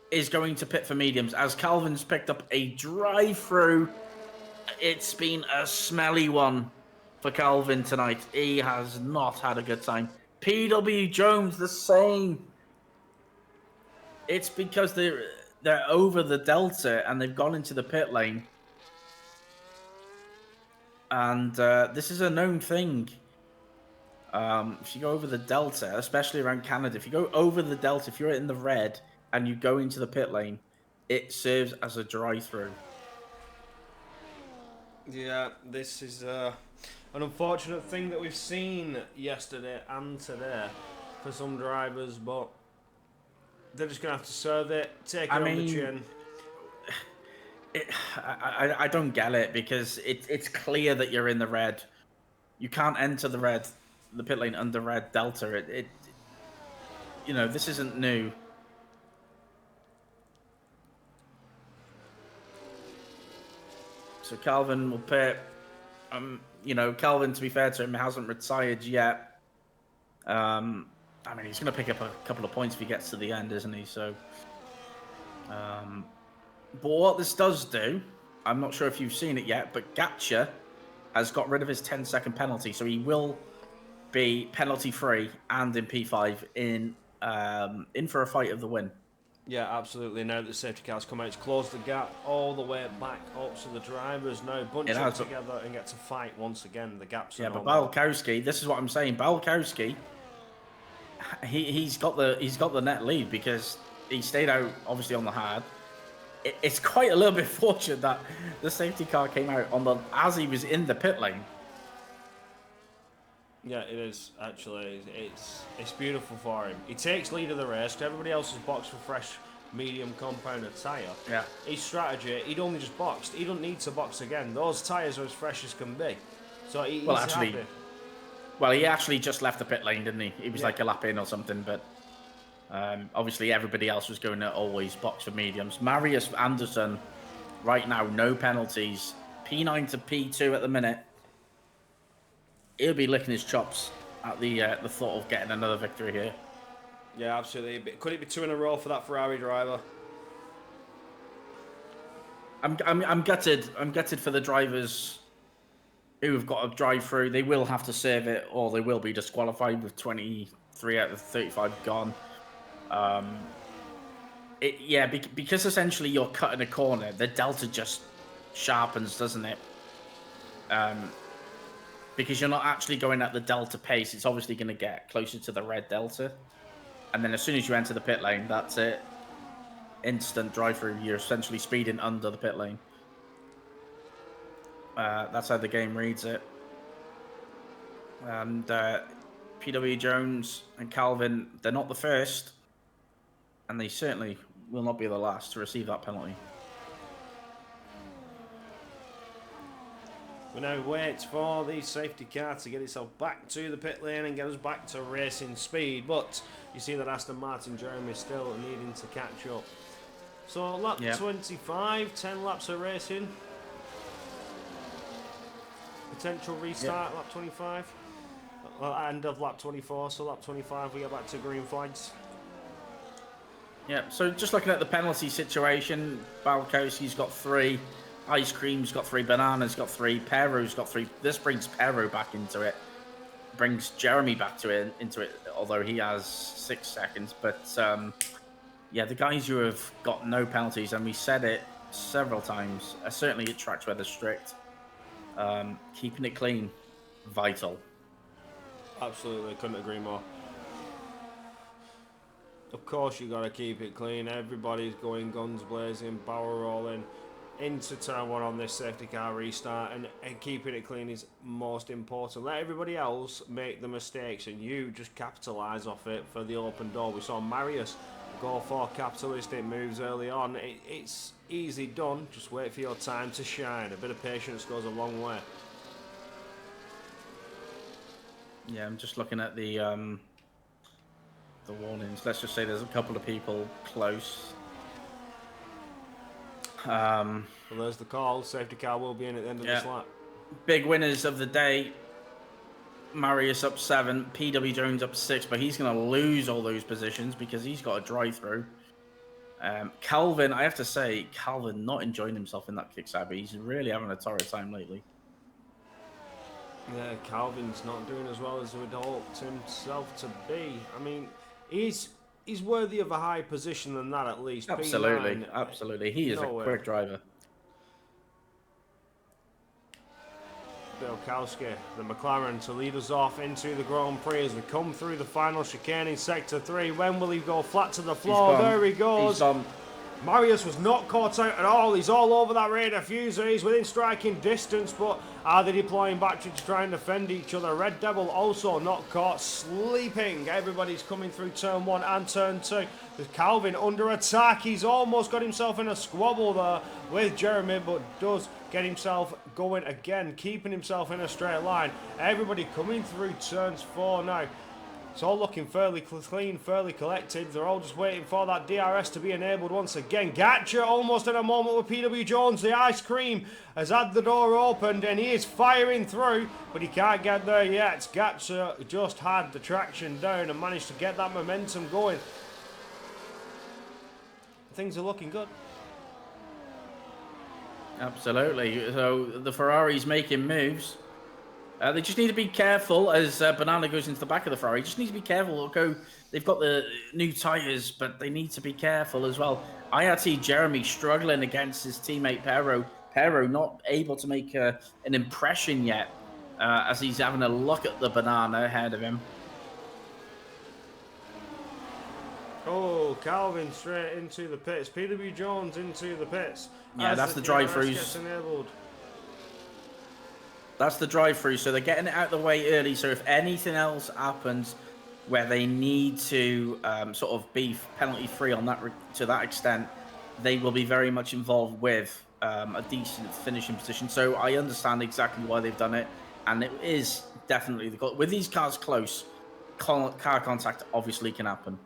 is going to pit for mediums. As Calvin's picked up a drive-through, it's been a smelly one for Calvin tonight. He has not had a good time. PW Jones, the same. It's because they're over the delta and they've gone into the pit lane. And this is a known thing. If you go over the delta, especially around Canada, if you go over the delta, if you're in the red and you go into the pit lane, it serves as a drive-through. Yeah, this is an unfortunate thing that we've seen yesterday and today for some drivers, but they're just going to have to serve it, take it on the chin. I don't get it, because it's clear that you're in the red. You can't enter the pit lane under red delta. This isn't new. So Calvin will pit. Calvin, to be fair to him, hasn't retired yet. He's going to pick up a couple of points if he gets to the end, isn't he? So, but what this does do, I'm not sure if you've seen it yet, but Gatcha has got rid of his 10-second penalty, so he will be penalty-free and in P5 in for a fight of the win. Yeah, absolutely. Now that the safety car's come out, it's closed the gap all the way back up, so the drivers now bunch up together and get to fight once again. The gaps are but Bielkowski, this is what I'm saying. Bielkowski, he's got the net lead because he stayed out obviously on the hard. it's quite a little bit fortunate that the safety car came out as he was in the pit lane. Yeah, it is actually. It's beautiful for him. He takes lead of the race. Everybody else has boxed for fresh, medium compounded tyre. Yeah. His strategy, he'd only just boxed. He don't need to box again. Those tyres are as fresh as can be. So he's happy. Well, he actually just left the pit lane, didn't he? He was Yeah. like a lap in or something, but obviously everybody else was going to always box for mediums. Marius Anderson, right now, no penalties. P9 to P2 at the minute. He'll be licking his chops at the thought of getting another victory here. Yeah, absolutely. Could it be 2 in a row for that Ferrari driver? I'm gutted. I'm gutted for the drivers who have got to drive through. They will have to serve it, or they will be disqualified with 23 out of 35 gone. Because essentially you're cutting a corner, the delta just sharpens, doesn't it? Because you're not actually going at the delta pace. It's obviously going to get closer to the red delta. And then as soon as you enter the pit lane, that's it. Instant drive-through. You're essentially speeding under the pit lane. That's how the game reads it. And PW Jones and Calvin, they're not the first. And they certainly will not be the last to receive that penalty. We now wait for the safety car to get itself back to the pit lane and get us back to racing speed. But you see that Aston Martin Jeremy is still needing to catch up. So lap 25, 10 laps of racing. Potential restart, lap 25. End of lap 24, so lap 25 we get back to green flags. Yeah, so just looking at the penalty situation, Balkowski's got 3. Ice Cream's got 3, Banana's got 3, Pero's got 3. This brings Pero back into it. Brings Jeremy back into it, although he has 6 seconds. But yeah, the guys who have got no penalties, and we said it several times, certainly at tracks where they're strict, keeping it clean, vital. Absolutely, couldn't agree more. Of course you got to keep it clean. Everybody's going guns blazing, barrel rolling into turn 1 on this safety car restart, and keeping it clean is most important. Let everybody else make the mistakes and you just capitalise off it for the open door. We saw Marius go for capitalistic moves early on. It's easy done, just wait for your time to shine. A bit of patience goes a long way. Yeah, I'm just looking at the warnings. Let's just say there's a couple of people close. Well, there's the call. Safety car will be in at the end of this lap. Big winners of the day. Marius up 7, PW Jones up 6, but he's going to lose all those positions because he's got a drive-through. Calvin, I have to say, Calvin not enjoying himself in that kick-sab. He's really having a torrid time lately. Yeah, Calvin's not doing as well as he would hoped himself to be. I mean, he's worthy of a higher position than that, at least. Absolutely, P9, absolutely. He is a quick driver. Bielkowski, the McLaren, to lead us off into the Grand Prix as we come through the final chicane in Sector 3. When will he go flat to the floor? There he goes. Marius was not caught out at all. He's all over that radar diffuser. He's within striking distance, but are they deploying battery to try and defend each other? Red Devil also not caught, sleeping. Everybody's coming through turn 1 and turn 2. With Calvin under attack. He's almost got himself in a squabble there with Jeremy, but does get himself going again, keeping himself in a straight line. Everybody coming through turns 4 now. It's all looking fairly clean, fairly collected. They're all just waiting for that DRS to be enabled once again. Gatcha almost in a moment with PW Jones. The Ice Cream has had the door opened and he is firing through, but he can't get there yet. Gatcha just had the traction down and managed to get that momentum going. Things are looking good. Absolutely. So the Ferrari's making moves. They just need to be careful as Banana goes into the back of the Ferrari. Just need to be careful. They've got the new tyres, but they need to be careful as well. I see Jeremy struggling against his teammate Pero. Pero not able to make an impression yet as he's having a look at the Banana ahead of him. Oh, Calvin straight into the pits. PW Jones into the pits. Yeah, As that's the DRS gets drive-throughs. enabled. That's the drive-through, so they're getting it out of the way early. So if anything else happens where they need to sort of be penalty-free on that to that extent, they will be very much involved with a decent finishing position. So I understand exactly why they've done it, and it is definitely the goal. With these cars close, car contact obviously can happen.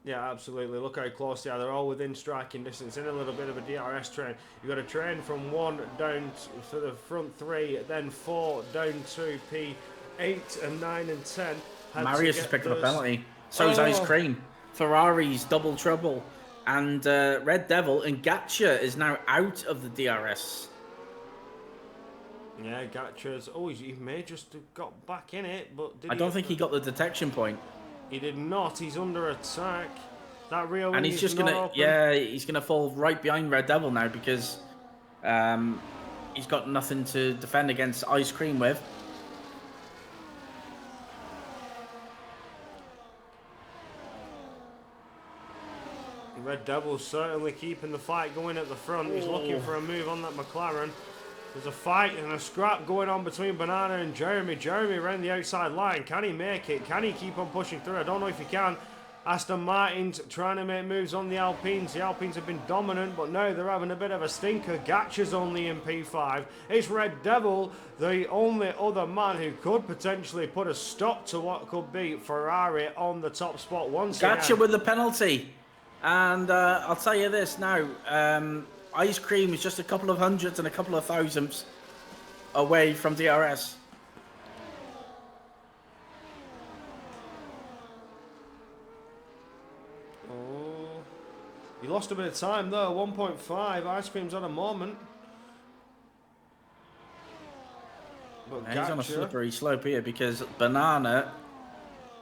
Yeah, absolutely. Look how close they are. They're all within striking distance. In a little bit of a DRS train. You've got a train from 1 down to the front 3, then 4 down to P8 and 9 and 10. Marius is picking up a penalty. So is Ice Cream. Ferrari's double trouble. And Red Devil and Gacha is now out of the DRS. Yeah, Gatcha's. Oh, he may just have got back in it, but I don't think he got the detection point. He did not. He's under attack. That rear wing And he's just gonna, he's gonna fall right behind Red Devil now because he's got nothing to defend against Ice Cream with. Red Devil's certainly keeping the fight going at the front. He's looking for a move on that McLaren. There's a fight and a scrap going on between Banana and Jeremy. Jeremy around the outside line. Can he make it? Can he keep on pushing through? I don't know if he can. Aston Martin's trying to make moves on the Alpines. The Alpines have been dominant, but now they're having a bit of a stinker. Gatcha's only in P5. It's Red Devil, the only other man who could potentially put a stop to what could be Ferrari on the top spot once again. Gacha with the penalty. And I'll tell you this now. Ice Cream is just a couple of hundreds and a couple of thousandths away from DRS. Oh, he lost a bit of time though. 1.5. Ice Cream's on a moment. But He's on a slippery slope here because Banana,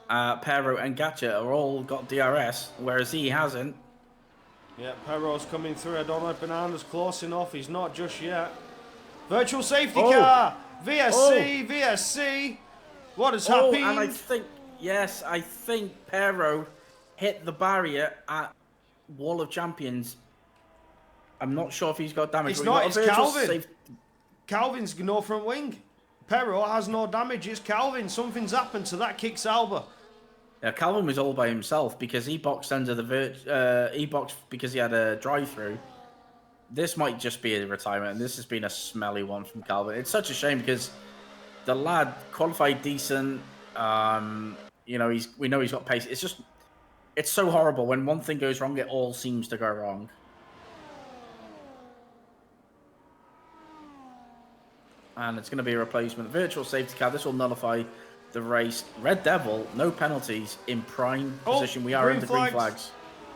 Pero and Gacha are all got DRS, whereas he hasn't. Yeah, Perro's coming through. I don't know if Banana's close enough. He's not just yet. Virtual safety car! VSC! VSC! What has happened? And I think, yes, I think Pero hit the barrier at Wall of Champions. I'm not sure if he's got damage. It's not, it's Calvin. Calvin's no front wing. Pero has no damage. It's Calvin. Something's happened to that kick Sauber. Yeah, Calvin was all by himself because he boxed under the he boxed because he had a drive-through. This might just be a retirement, and this has been a smelly one from Calvin. It's such a shame because the lad qualified decent. You know, we know he's got pace. It's so horrible when one thing goes wrong, it all seems to go wrong. And it's going to be a replacement. Virtual safety car. This will nullify the race. Red Devil, no penalties in prime position. We are in the green flags.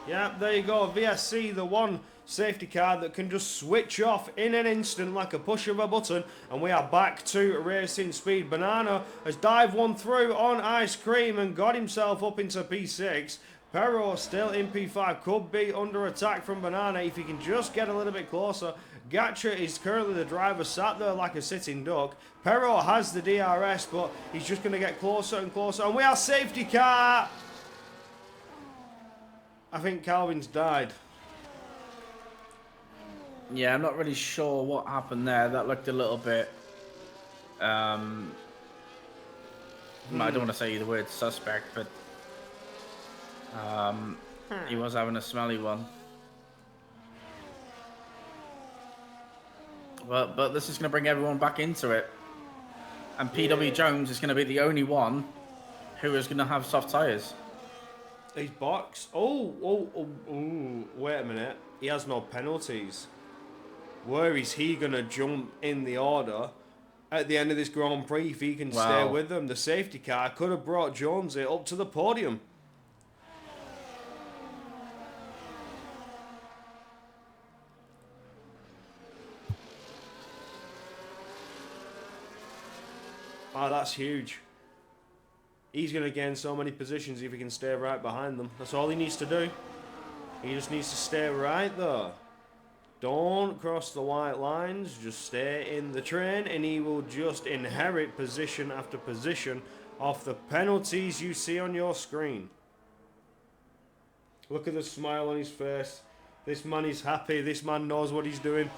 Yeah, there you go. VSC, the one safety car that can just switch off in an instant like a push of a button, and we are back to racing speed. Banana has dived one through on Ice Cream and got himself up into P6. Pero still in P5, could be under attack from Banana if he can just get a little bit closer. Gacha is currently the driver, sat there like a sitting duck. Pero has the DRS, but he's just going to get closer and closer. And we are safety car! I think Calvin's died. Yeah, I'm not really sure what happened there. That looked a little bit... I don't want to say the word suspect, but... he was having a smelly one. But this is going to bring everyone back into it. And PW Jones is going to be the only one who is going to have soft tyres. He's boxed. Oh, wait a minute. He has no penalties. Where is he going to jump in the order at the end of this Grand Prix if he can stay with them? The safety car could have brought Jonesy up to the podium. Oh, that's huge. He's going to gain so many positions if he can stay right behind them. That's all he needs to do. He just needs to stay right there. Don't cross the white lines. Just stay in the train and he will just inherit position after position off the penalties you see on your screen. Look at the smile on his face. This man is happy. This man knows what he's doing.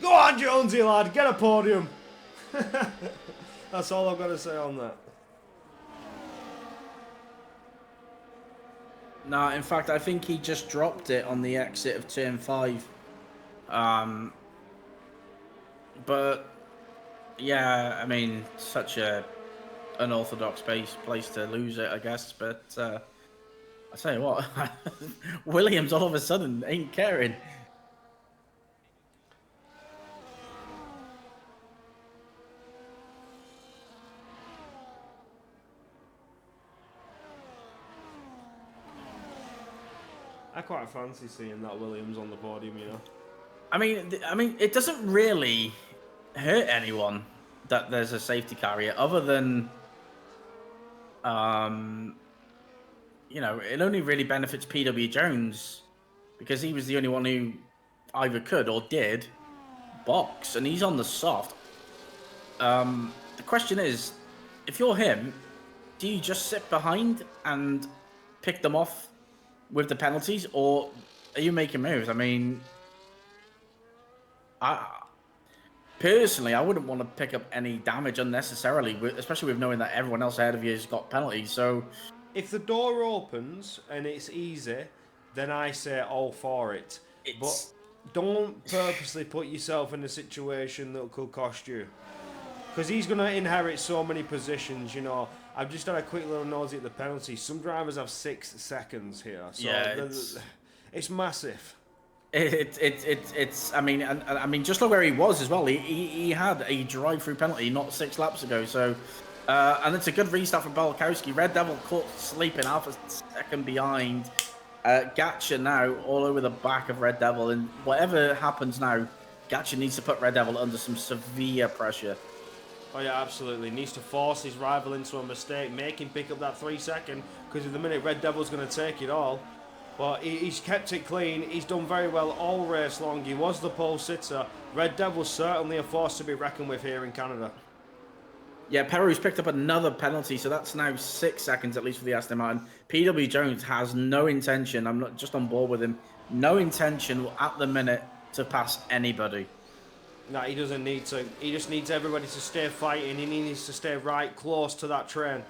Go on, Jonesy, lad. Get a podium. That's all I've got to say on that. No, in fact, I think he just dropped it on the exit of turn 5. But yeah, I mean, such a unorthodox place to lose it, I guess. But I tell you what, Williams all of a sudden ain't caring. I quite fancy seeing that Williams on the podium, you know. I mean, it doesn't really hurt anyone that there's a safety car here, other than, you know, it only really benefits PW Jones because he was the only one who either could or did box, and he's on the soft. The question is, if you're him, do you just sit behind and pick them off with the penalties, or are you making moves? I mean, personally, I wouldn't want to pick up any damage unnecessarily, especially with knowing that everyone else ahead of you has got penalties. So, if the door opens and it's easy, then I say all for it. But don't purposely put yourself in a situation that could cost you. Because he's going to inherit so many positions, you know. I've just had a quick little nosy at the penalties. Some drivers have 6 seconds here. So yeah, it's massive. It's. I mean, just look where he was as well. He had a drive-through penalty not 6 laps ago. So, and it's a good restart for Balkowski. Red Devil caught sleeping, half a second behind. Gatcha now all over the back of Red Devil, and whatever happens now, Gatcha needs to put Red Devil under some severe pressure. Oh yeah, absolutely. Needs to force his rival into a mistake, make him pick up that 3 second, because at the minute Red Devil's going to take it all. But he's kept it clean. He's done very well all race long. He was the pole sitter. Red Devil's certainly a force to be reckoned with here in Canada. Yeah, Peru's picked up another penalty, so that's now 6 seconds at least for the Aston Martin. PW Jones has no intention, I'm not just on board with him, no intention at the minute to pass anybody. No, he doesn't need to. He just needs everybody to stay fighting. He needs to stay right close to that train.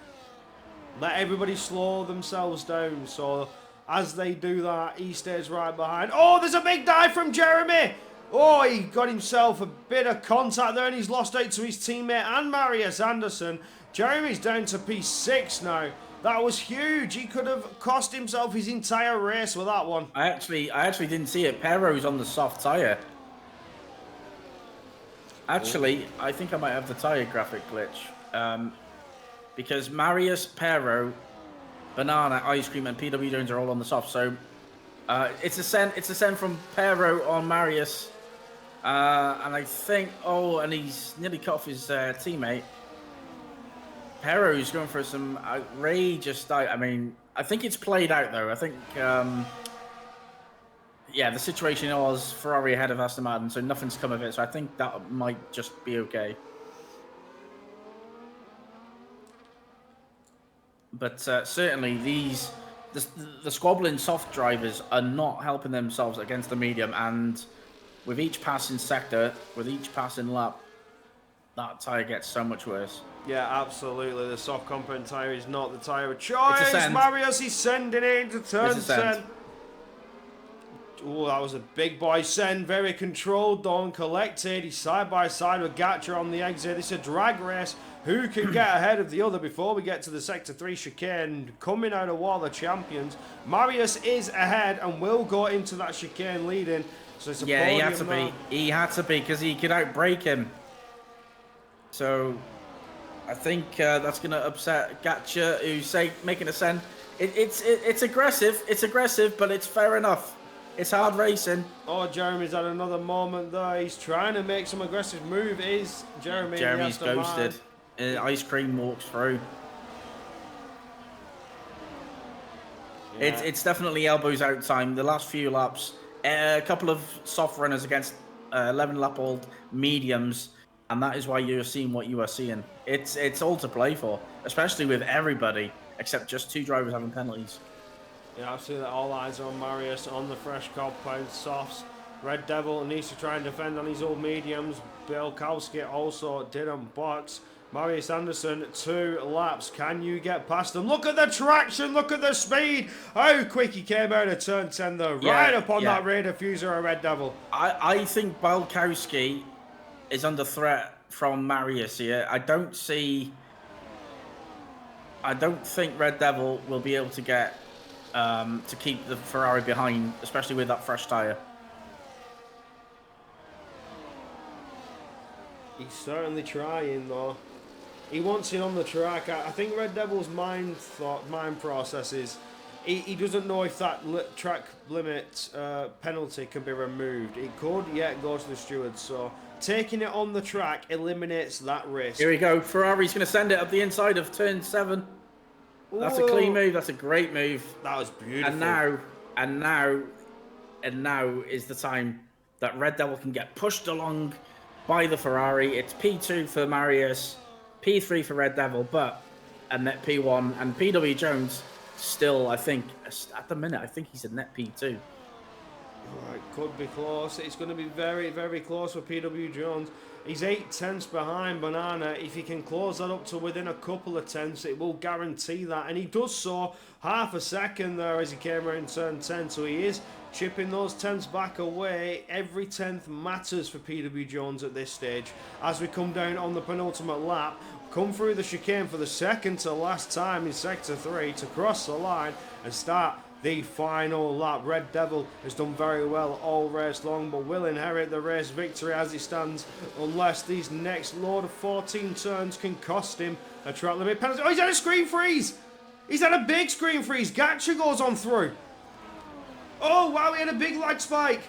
Let everybody slow themselves down. So as they do that, he stays right behind. Oh, there's a big dive from Jeremy. Oh, he got himself a bit of contact there, and he's lost out to his teammate and Marius Anderson. Jeremy's down to P6 now. That was huge. He could have cost himself his entire race with that one. I actually didn't see it. Perro's on the soft tyre. Actually, I think I might have the tyre graphic glitch. Because Marius, Perro, Banana, Ice Cream, and PW Jones are all on the soft. So it's a send from Perro on Marius. And I think, and he's nearly cut off his teammate. Perro's going for some outrageous style. I mean, I think it's played out though. I think, yeah, the situation was Ferrari ahead of Aston Martin, so nothing's come of it. So I think that might just be okay. But certainly the squabbling soft drivers are not helping themselves against the medium, and with each passing sector, with each passing lap, that tyre gets so much worse. Yeah, absolutely. The soft component tyre is not the tyre of choice. Marius is sending it into turn 10. Oh, that was a big boy send. Very controlled, though, collected. He's side by side with Gatcher on the exit. This is a drag race. Who can get ahead of the other before we get to the Sector 3 chicane? Coming out of War of the Champions. Marius is ahead and will go into that chicane leading. So it's a yeah, he had to be. He had to be because he could outbrake him. So I think that's going to upset Gatcher, who's making a send. It's aggressive. It's aggressive, but it's fair enough. It's hard racing. Oh, Jeremy's had another moment there. He's trying to make some aggressive move. Is Jeremy? Jeremy's ghosted. Ice Cream walks through. Yeah. It's definitely elbows out time. The last few laps, a couple of soft runners against 11-lap-old mediums, and that is why you're seeing what you are seeing. It's all to play for, especially with everybody except just 2 drivers having penalties. Yeah, absolutely. All eyes are on Marius on the fresh compound softs. Red Devil needs to try and defend on his old mediums. Bielkowski also didn't box. Marius Anderson, 2 laps. Can you get past him? Look at the traction. Look at the speed. How quick he came out of turn 10 there. Right up on that rear diffuser of Red Devil. I think Bielkowski is under threat from Marius here. I don't think Red Devil will be able to get to keep the Ferrari behind, especially with that fresh tyre. He's certainly trying though. He wants it on the track. I think Red Devil's mind process is he doesn't know if that track limit penalty can be removed. It could yet go to the stewards. So taking it on the track eliminates that risk. Here we go. Ferrari's going to send it up the inside of turn 7. That's a clean move. That's a great move. That was beautiful. And now is the time that Red Devil can get pushed along by the Ferrari. It's P2 for Marius, P3 for Red Devil, a net P1, and PW Jones still, I think, at the minute, I think he's a net P2. Right, could be close. It's going to be very, very close for PW Jones. He's 8 tenths behind Banana. If he can close that up to within a couple of tenths, it will guarantee that. And he does so half a second there as he came around turn 10. So he is chipping those tenths back away. Every tenth matters for PW Jones at this stage. As we come down on the penultimate lap, come through the chicane for the second to last time in Sector 3 to cross the line and start the final lap. Red Devil has done very well all race long, but will inherit the race victory as it stands, unless these next load of 14 turns can cost him a track limit penalty. Oh, he's had a screen freeze! He's had a big screen freeze. Gatcha goes on through. Oh, wow, he had a big lag spike.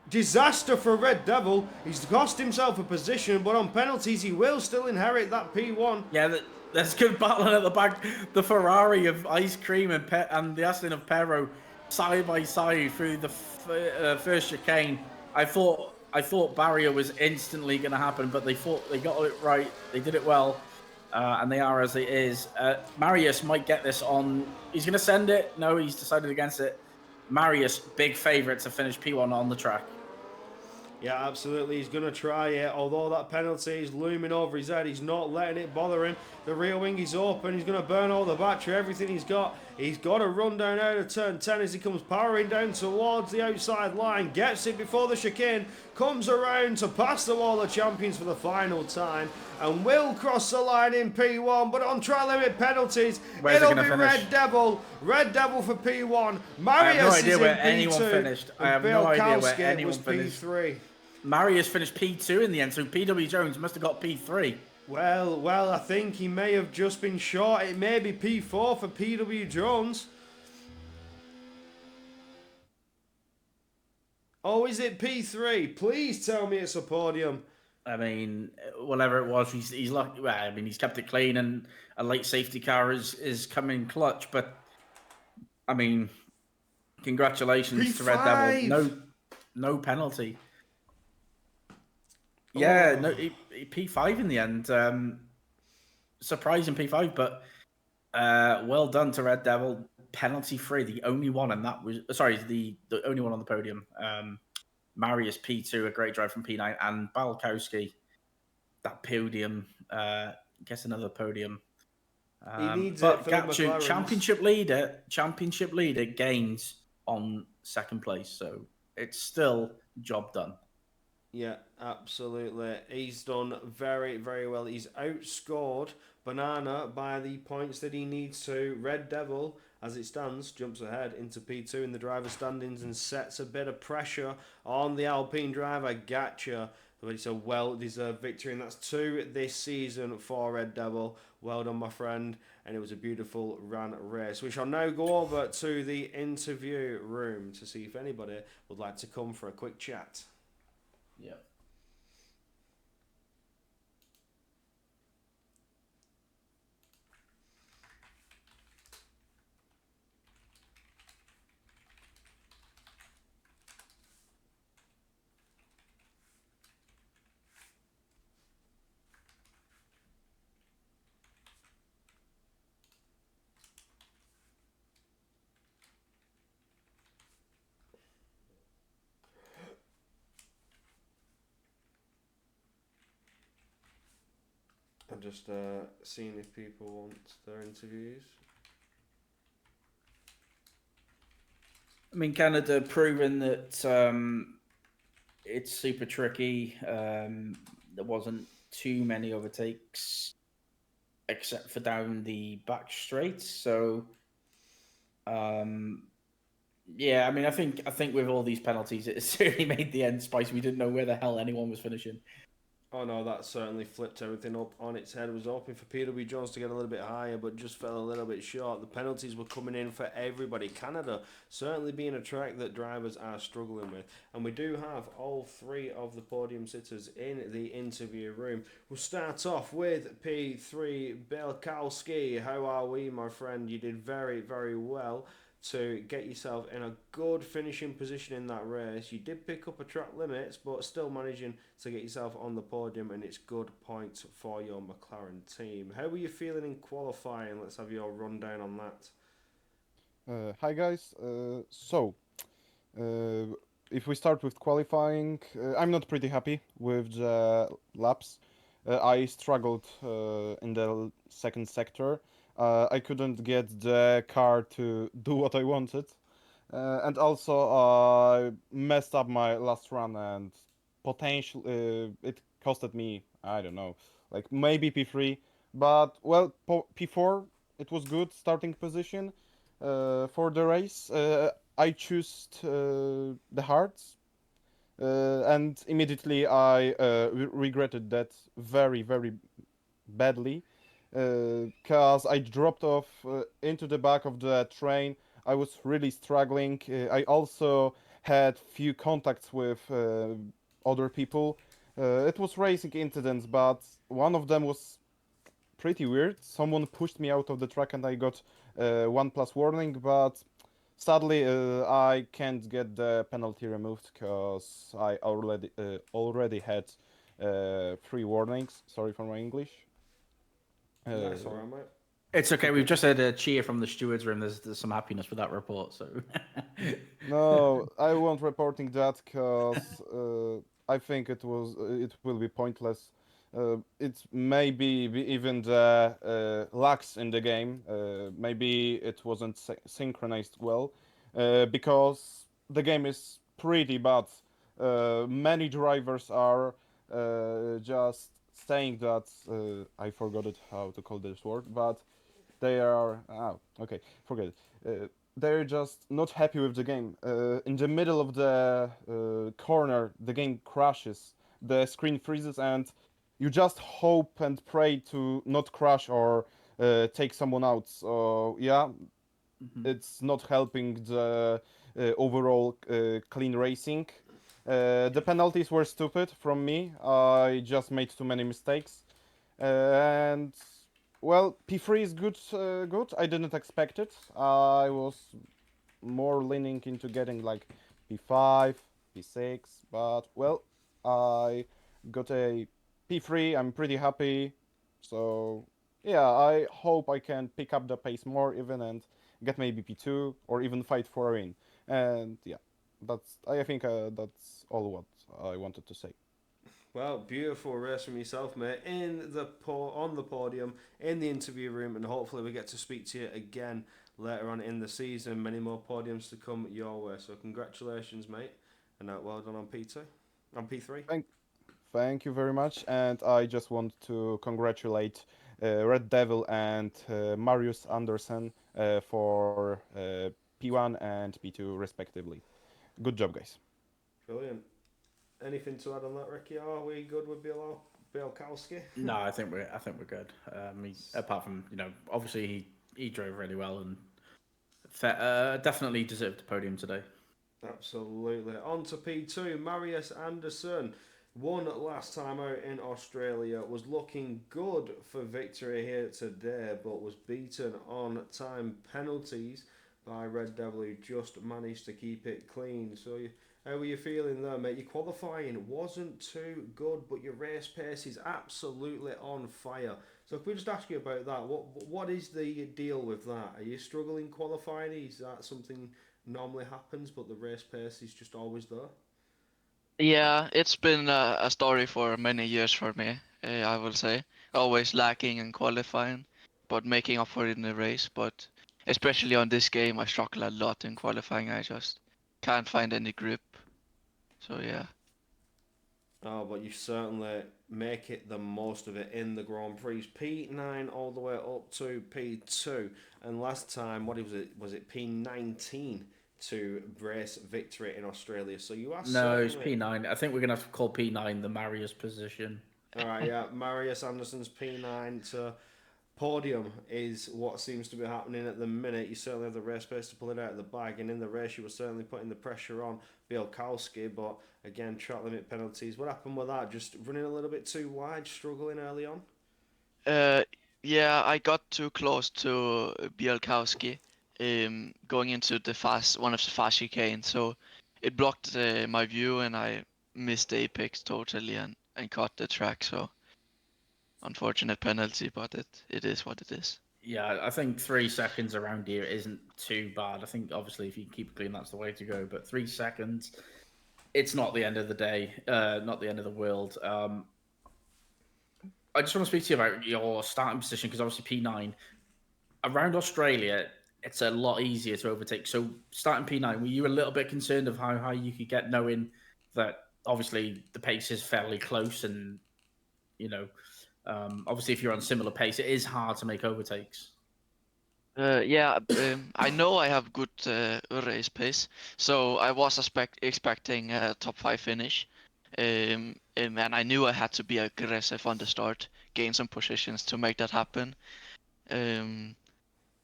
Disaster for Red Devil. He's cost himself a position, but on penalties, he will still inherit that P1. Yeah, there's good battling at the back. The Ferrari of Ice Cream and the Aston of Perro side by side through the first chicane. I thought barrier was instantly going to happen, but they got it right. They did it well, and they are as it is. Marius might get this on. He's going to send it. No, he's decided against it. Marius, big favourite to finish P1 on the track. Yeah, absolutely. He's going to try it. Although that penalty is looming over his head, he's not letting it bother him. The rear wing is open. He's going to burn all the battery, everything he's got. He's got to run down out of turn 10 as he comes powering down towards the outside line. Gets it before the chicane. Comes around to pass the wall of champions for the final time. And will cross the line in P1. But on track limit penalties, it'll be Red Devil. Red Devil for P1. Marius is in P2. I have no idea where anyone finished. P3. Marius finished P2 in the end, so PW Jones must have got P3. Well, I think he may have just been short. It may be P4 for PW Jones. Oh, is it P3? Please tell me it's a podium. I mean, whatever it was, he's lucky. Well, I mean, he's kept it clean, and a late safety car is coming clutch. But I mean, congratulations P5. to Red Devil. No penalty. Yeah, no P5 in the end. Surprising P5, but well done to Red Devil. Penalty free, the only one, and that was the only one on the podium. Marius P2, a great drive from P9, and Balkowski, that podium. Guess another podium. He needs but it for Gatchu, championship leader gains on second place, so it's still job done. Yeah, absolutely. He's done very, very well. He's outscored Banana by the points that he needs to. Red Devil, as it stands, jumps ahead into P2 in the driver's standings and sets a bit of pressure on the Alpine driver, Gatcha. But it's a well-deserved victory, and that's 2 this season for Red Devil. Well done, my friend. And it was a beautiful run race. We shall now go over to the interview room to see if anybody would like to come for a quick chat. Yeah. Just seeing if people want their interviews. I mean, Canada proven that it's super tricky. There wasn't too many overtakes except for down the back straight. So, um, yeah, I mean, I think with all these penalties, it certainly made the end spicy. We didn't know where the hell anyone was finishing. Oh no, that certainly flipped everything up on its head. Was hoping for PW Jones to get a little bit higher, but just fell a little bit short. The penalties were coming in for everybody. Canada certainly being a track that drivers are struggling with. And we do have all three of the podium sitters in the interview room. We'll start off with P3 Belkowski. How are we, my friend? You did very, very well to get yourself in a good finishing position in that race. You did pick up a track limits, but still managing to get yourself on the podium, and it's good points for your McLaren team. How were you feeling in qualifying? Let's have your rundown on that. Hi guys. Uh, if we start with qualifying, I'm not pretty happy with the laps. I struggled in the second sector. I couldn't get the car to do what I wanted, and also I messed up my last run, and potential it costed me, I don't know, like maybe P3, but well, P4 it was good starting position for the race. I chose the hards, and immediately I regretted that very, very badly, because I dropped off into the back of the train. I was really struggling. I also had few contacts with other people. It was racing incidents, but one of them was pretty weird. Someone pushed me out of the track and I got 1+ warning, but sadly I can't get the penalty removed because I already had 3 warnings. Sorry for my English. That's Uh, all right, mate. It's okay. We've okay. just had a cheer from the stewards room. There's some happiness with that report. So, No, I won't reporting that because I think it will be pointless. It may be even the lags in the game. Maybe it wasn't synchronized well, because the game is pretty bad. Many drivers are just saying that I forgot it how to call this word, but they are okay, forget it. They're just not happy with the game. In the middle of the corner, the game crashes, the screen freezes, and you just hope and pray to not crash or take someone out. So yeah, Mhm. it's not helping the overall clean racing. The penalties were stupid from me. I just made too many mistakes. And well, P3 is good. Good. I didn't expect it. I was more leaning into getting like P5, P6, but well, I got a P3. I'm pretty happy. So yeah, I hope I can pick up the pace more even and get maybe P2 or even fight for a win. And yeah, I think that's all what I wanted to say. Well, beautiful race from yourself, mate. On the podium, in the interview room, and hopefully we get to speak to you again later on in the season. Many more podiums to come your way. So congratulations, mate, and well done on P2, on P3. Thank Thank you very much, and I just want to congratulate Red Devil and Marius Anderson for P1 and P2 respectively. Good job, guys. Brilliant. Anything to add on that, Ricky? Are we good with Bielkowski? No, I think we're good. Apart from obviously he drove really well and definitely deserved the podium today. Absolutely. On to P2. Marius Anderson won last time out in Australia. Was looking good for victory here today, but was beaten on time penalties by Red Devil, who just managed to keep it clean. So, how were you feeling there, mate? Your qualifying wasn't too good, but your race pace is absolutely on fire. So, if we just ask you about that, what is the deal with that? Are you struggling qualifying? Is that something normally happens, but the race pace is just always there? Yeah, it's been a story for many years for me. I will say. Always lacking in qualifying, but making up for it in the race. But especially on this game, I struggle a lot in qualifying. I just can't find any grip. So yeah. Oh, but you certainly make it the most of it in the Grand Prix. P9 all the way up to P2. And last time, what was it? Was it P19 to brace victory in Australia? So you are No, it's certainly. P9. I think we're gonna have to call P9 the Marius position. All right, yeah. Marius Anderson's P9 to podium is what seems to be happening at the minute. You certainly have the race pace to pull it out of the bag, and in the race, you were certainly putting the pressure on Bielkowski. But again, track limit penalties. What happened with that? Just running a little bit too wide, struggling early on. Uh, yeah, I got too close to Bielkowski, going into the fast one of the fast chicane, so it blocked my view, and I missed the apex totally and caught the track. So unfortunate penalty, but it is what it is. Yeah, I think 3 seconds around here isn't too bad. I think obviously if you keep it clean, that's the way to go. But 3 seconds, it's not the end of the day, not the end of the world. I just want to speak to you about your starting position because obviously P9 around Australia, it's a lot easier to overtake. So starting P9, were you a little bit concerned of how high you could get, knowing that obviously the pace is fairly close, and you know, obviously if you're on similar pace, it is hard to make overtakes. Yeah, I know I have good race pace, so I was expecting a top five finish. And I knew I had to be aggressive on the start, gain some positions to make that happen. Um,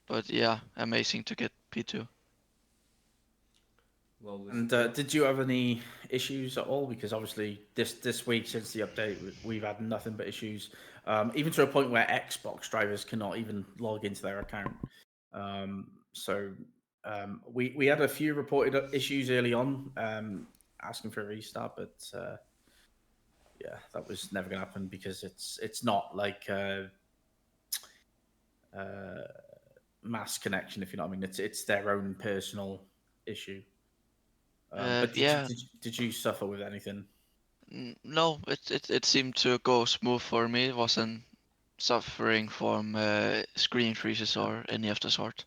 but yeah, amazing to get P2. Well, this And did you have any issues at all? Because obviously this week since the update, we've had nothing but issues, even to a point where Xbox drivers cannot even log into their account. So we had a few reported issues early on, asking for a restart, but yeah, that was never going to happen because it's not like uh, mass connection, if you know what I mean. It's their own personal issue. But Yeah, did you suffer with anything? no, it seemed to go smooth for me. It wasn't suffering from screen freezes Yeah, or any of the sort.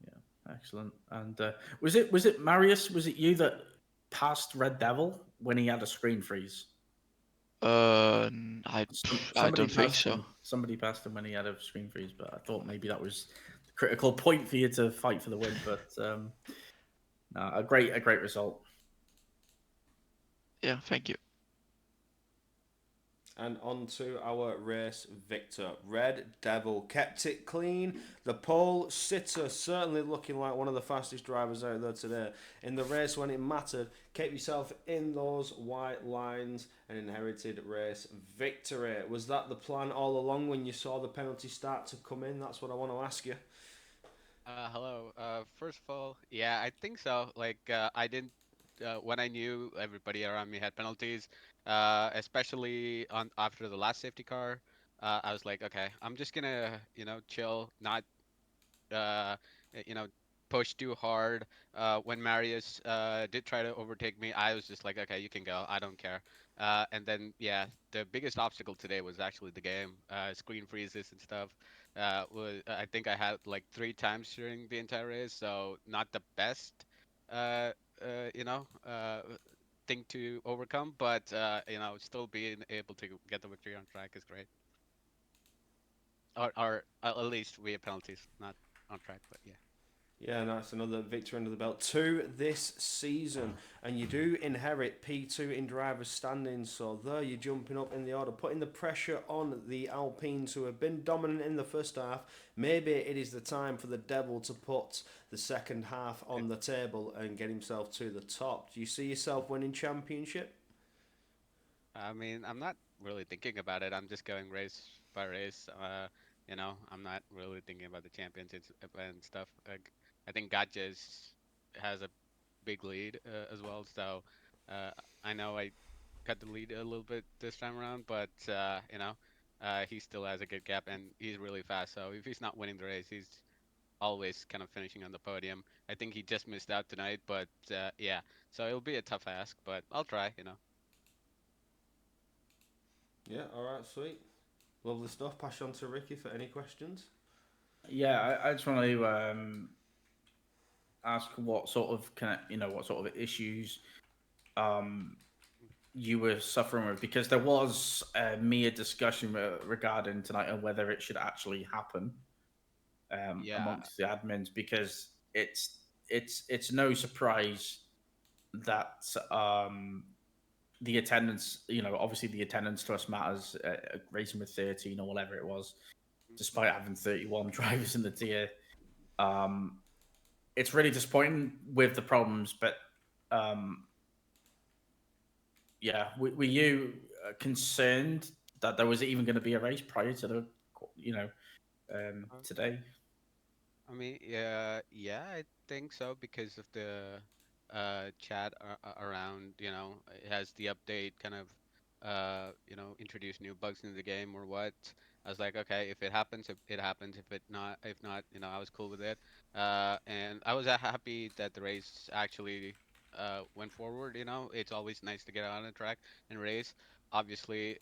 yeah, excellent. And was it Marius? Was it you that passed Red Devil when he had a screen freeze? I Somebody don't think passed so. him. Somebody passed him when he had a screen freeze, but I thought maybe that was the critical point for you to fight for the win. But no, a great result. Yeah, thank you. And on to our race victor. Red Devil kept it clean. The pole sitter certainly looking like one of the fastest drivers out there today. In the race when it mattered, kept yourself in those white lines and inherited race victory. Was that the plan all along when you saw the penalty start to come in? That's what I want to ask you. Hello. First of all, yeah, I think so. Like, I didn't when I knew everybody around me had penalties, especially on after the last safety car. I was like, okay, I'm just gonna, chill, not uh, you know, push too hard. When Marius did try to overtake me, I was just like, okay, you can go. I don't care. And then, yeah, the biggest obstacle today was actually the game, screen freezes and stuff. I think I had like 3 times during the entire race, so not the best, uh, uh, you know, uh, thing to overcome. But still being able to get the victory on track is great. Or at least we have penalties, not on track, but yeah. Yeah, that's another victory under the belt. Two this season. And you do inherit P2 in driver's standings. So there you're jumping up in the order, putting the pressure on the Alpines who have been dominant in the first half. Maybe it is the time for the Devil to put the second half on the table and get himself to the top. Do you see yourself winning championship? I mean, I'm not really thinking about it. I'm just going race by race. I'm not really thinking about the champions and stuff. I think has a big lead as well. So uh, I know I cut the lead a little bit this time around, but he still has a good gap and he's really fast. So if he's not winning the race, he's always kind of finishing on the podium. I think he just missed out tonight, but yeah. So it'll be a tough ask, but I'll try. Yeah, alright, sweet. Lovely stuff. Pass on to Ricky for any questions. Yeah, I just want to ask what sort of what sort of issues um you were suffering with, because there was a discussion regarding tonight on whether it should actually happen Yeah. amongst the admins, because it's no surprise that the attendance, obviously the attendance to us matters, racing with 13 or whatever it was, despite having 31 drivers in the tier. um it's really disappointing with the problems, but um yeah, were you concerned that there was even going to be a race prior to the, you know, Uh, today? I mean, yeah, I think so because of the chat around, it has the update kind of introduce new bugs in the game or what. I was like, okay, if it happens, it happens. If not, I was cool with it. And I was happy that the race actually went forward, It's always nice to get on a track and race. Obviously,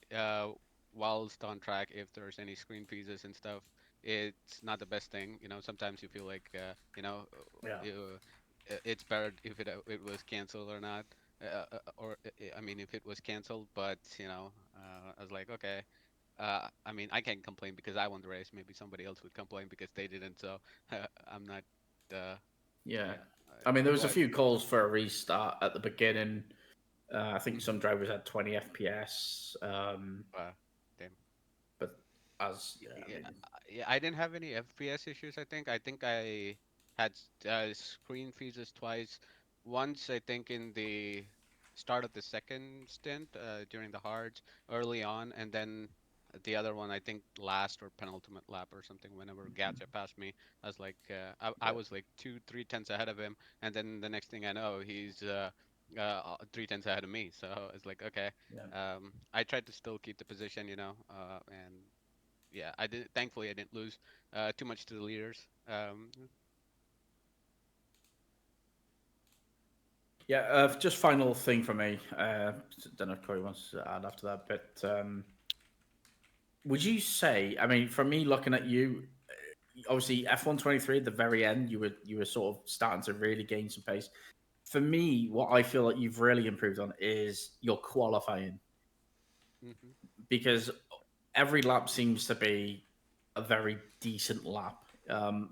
whilst on track, if there's any screen freezes and stuff, it's not the best thing. Sometimes you feel like Yeah, it's better if it was canceled or not, I mean if it was canceled. But I was like, okay. I mean, I can't complain because I won the race. Maybe somebody else would complain because they didn't. So I'm not. yeah. Yeah. I mean, there was a But few calls for a restart at the beginning. I think some mhm, drivers had 20 FPS, uh, damn. but I Yeah, mean, yeah, I didn't have any FPS issues, I think. I think I had screen freezes twice. Once, I think, in the start of the second stint, during the hards, early on, and then the other one, I think, last or penultimate lap or something, whenever Gatcha passed me. I was like, I yeah, was like 2, 3 tenths ahead of him, and then the next thing I know, he's 3 tenths ahead of me. So it's like, okay. yeah. I tried to still keep the position, and yeah, I did. Thankfully, I didn't lose too much to the leaders. Yeah, just final thing for me. Don't know if Corey wants to add after that, but would you say? I mean, for me, looking at you, obviously F123 at the very end, you were sort of starting to really gain some pace. For me, what I feel like you've really improved on is your qualifying, Hmm. because every lap seems to be a very decent lap.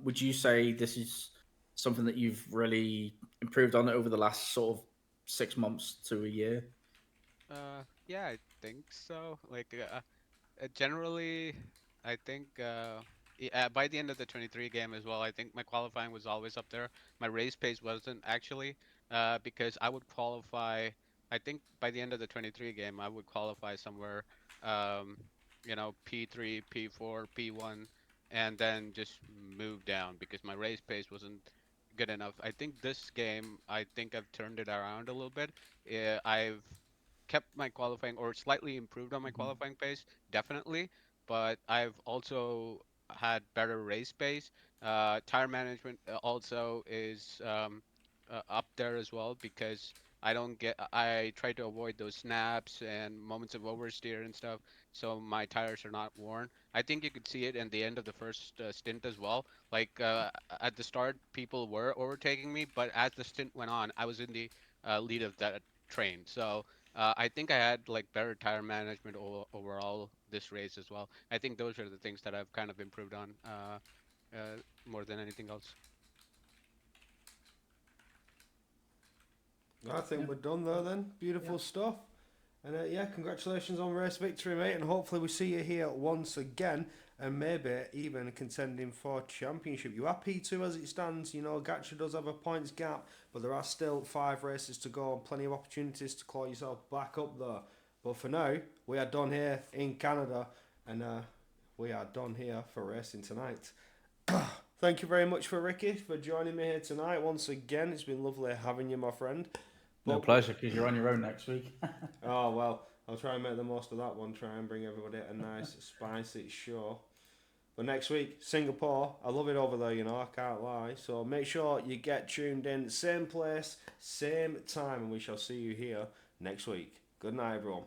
Would you say this is something that you've really improved on over the last sort of 6 months to a year? Yeah, I think so. Like, generally, I think by the end of the 23 game as well, I think my qualifying was always up there. My race pace wasn't actually, because I would qualify. I think by the end of the 23 game, I would qualify somewhere, um, P3, P4, P1, and then just move down because my race pace wasn't good enough. I think this game, I think I've turned it around a little bit. I've kept my qualifying or slightly improved on my Mhm. qualifying pace, definitely. But I've also had better race pace. Tire management also is up there as well because I try to avoid those snaps and moments of oversteer and stuff, so my tires are not worn. I think you could see it in the end of the first stint as well. Like at the start, people were overtaking me, but as the stint went on, I was in the lead of that train. So I think I had like better tire management overall this race as well. I think those are the things that I've kind of improved on more than anything else. I think Yeah, we're done there then. yeah, Beautiful stuff. And yeah, congratulations on race victory, mate. And hopefully we see you here once again, and maybe even contending for championship. You are P2 as it stands. You know, Gacha does have a points gap, but there are still 5 races to go and plenty of opportunities to claw yourself back up there. But for now, we are done here in Canada, and we are done here for racing tonight. Thank you very much for Ricky for joining me here tonight once again. It's been lovely having you, my friend. no But pleasure, because you're on your own next week. oh well, I'll try and make the most of that one. Try and bring everybody a nice spicy show. But next week, Singapore. I love it over there. You know, I can't lie. So make sure you get tuned in. Same place, same time, and we shall see you here next week. Good night, everyone.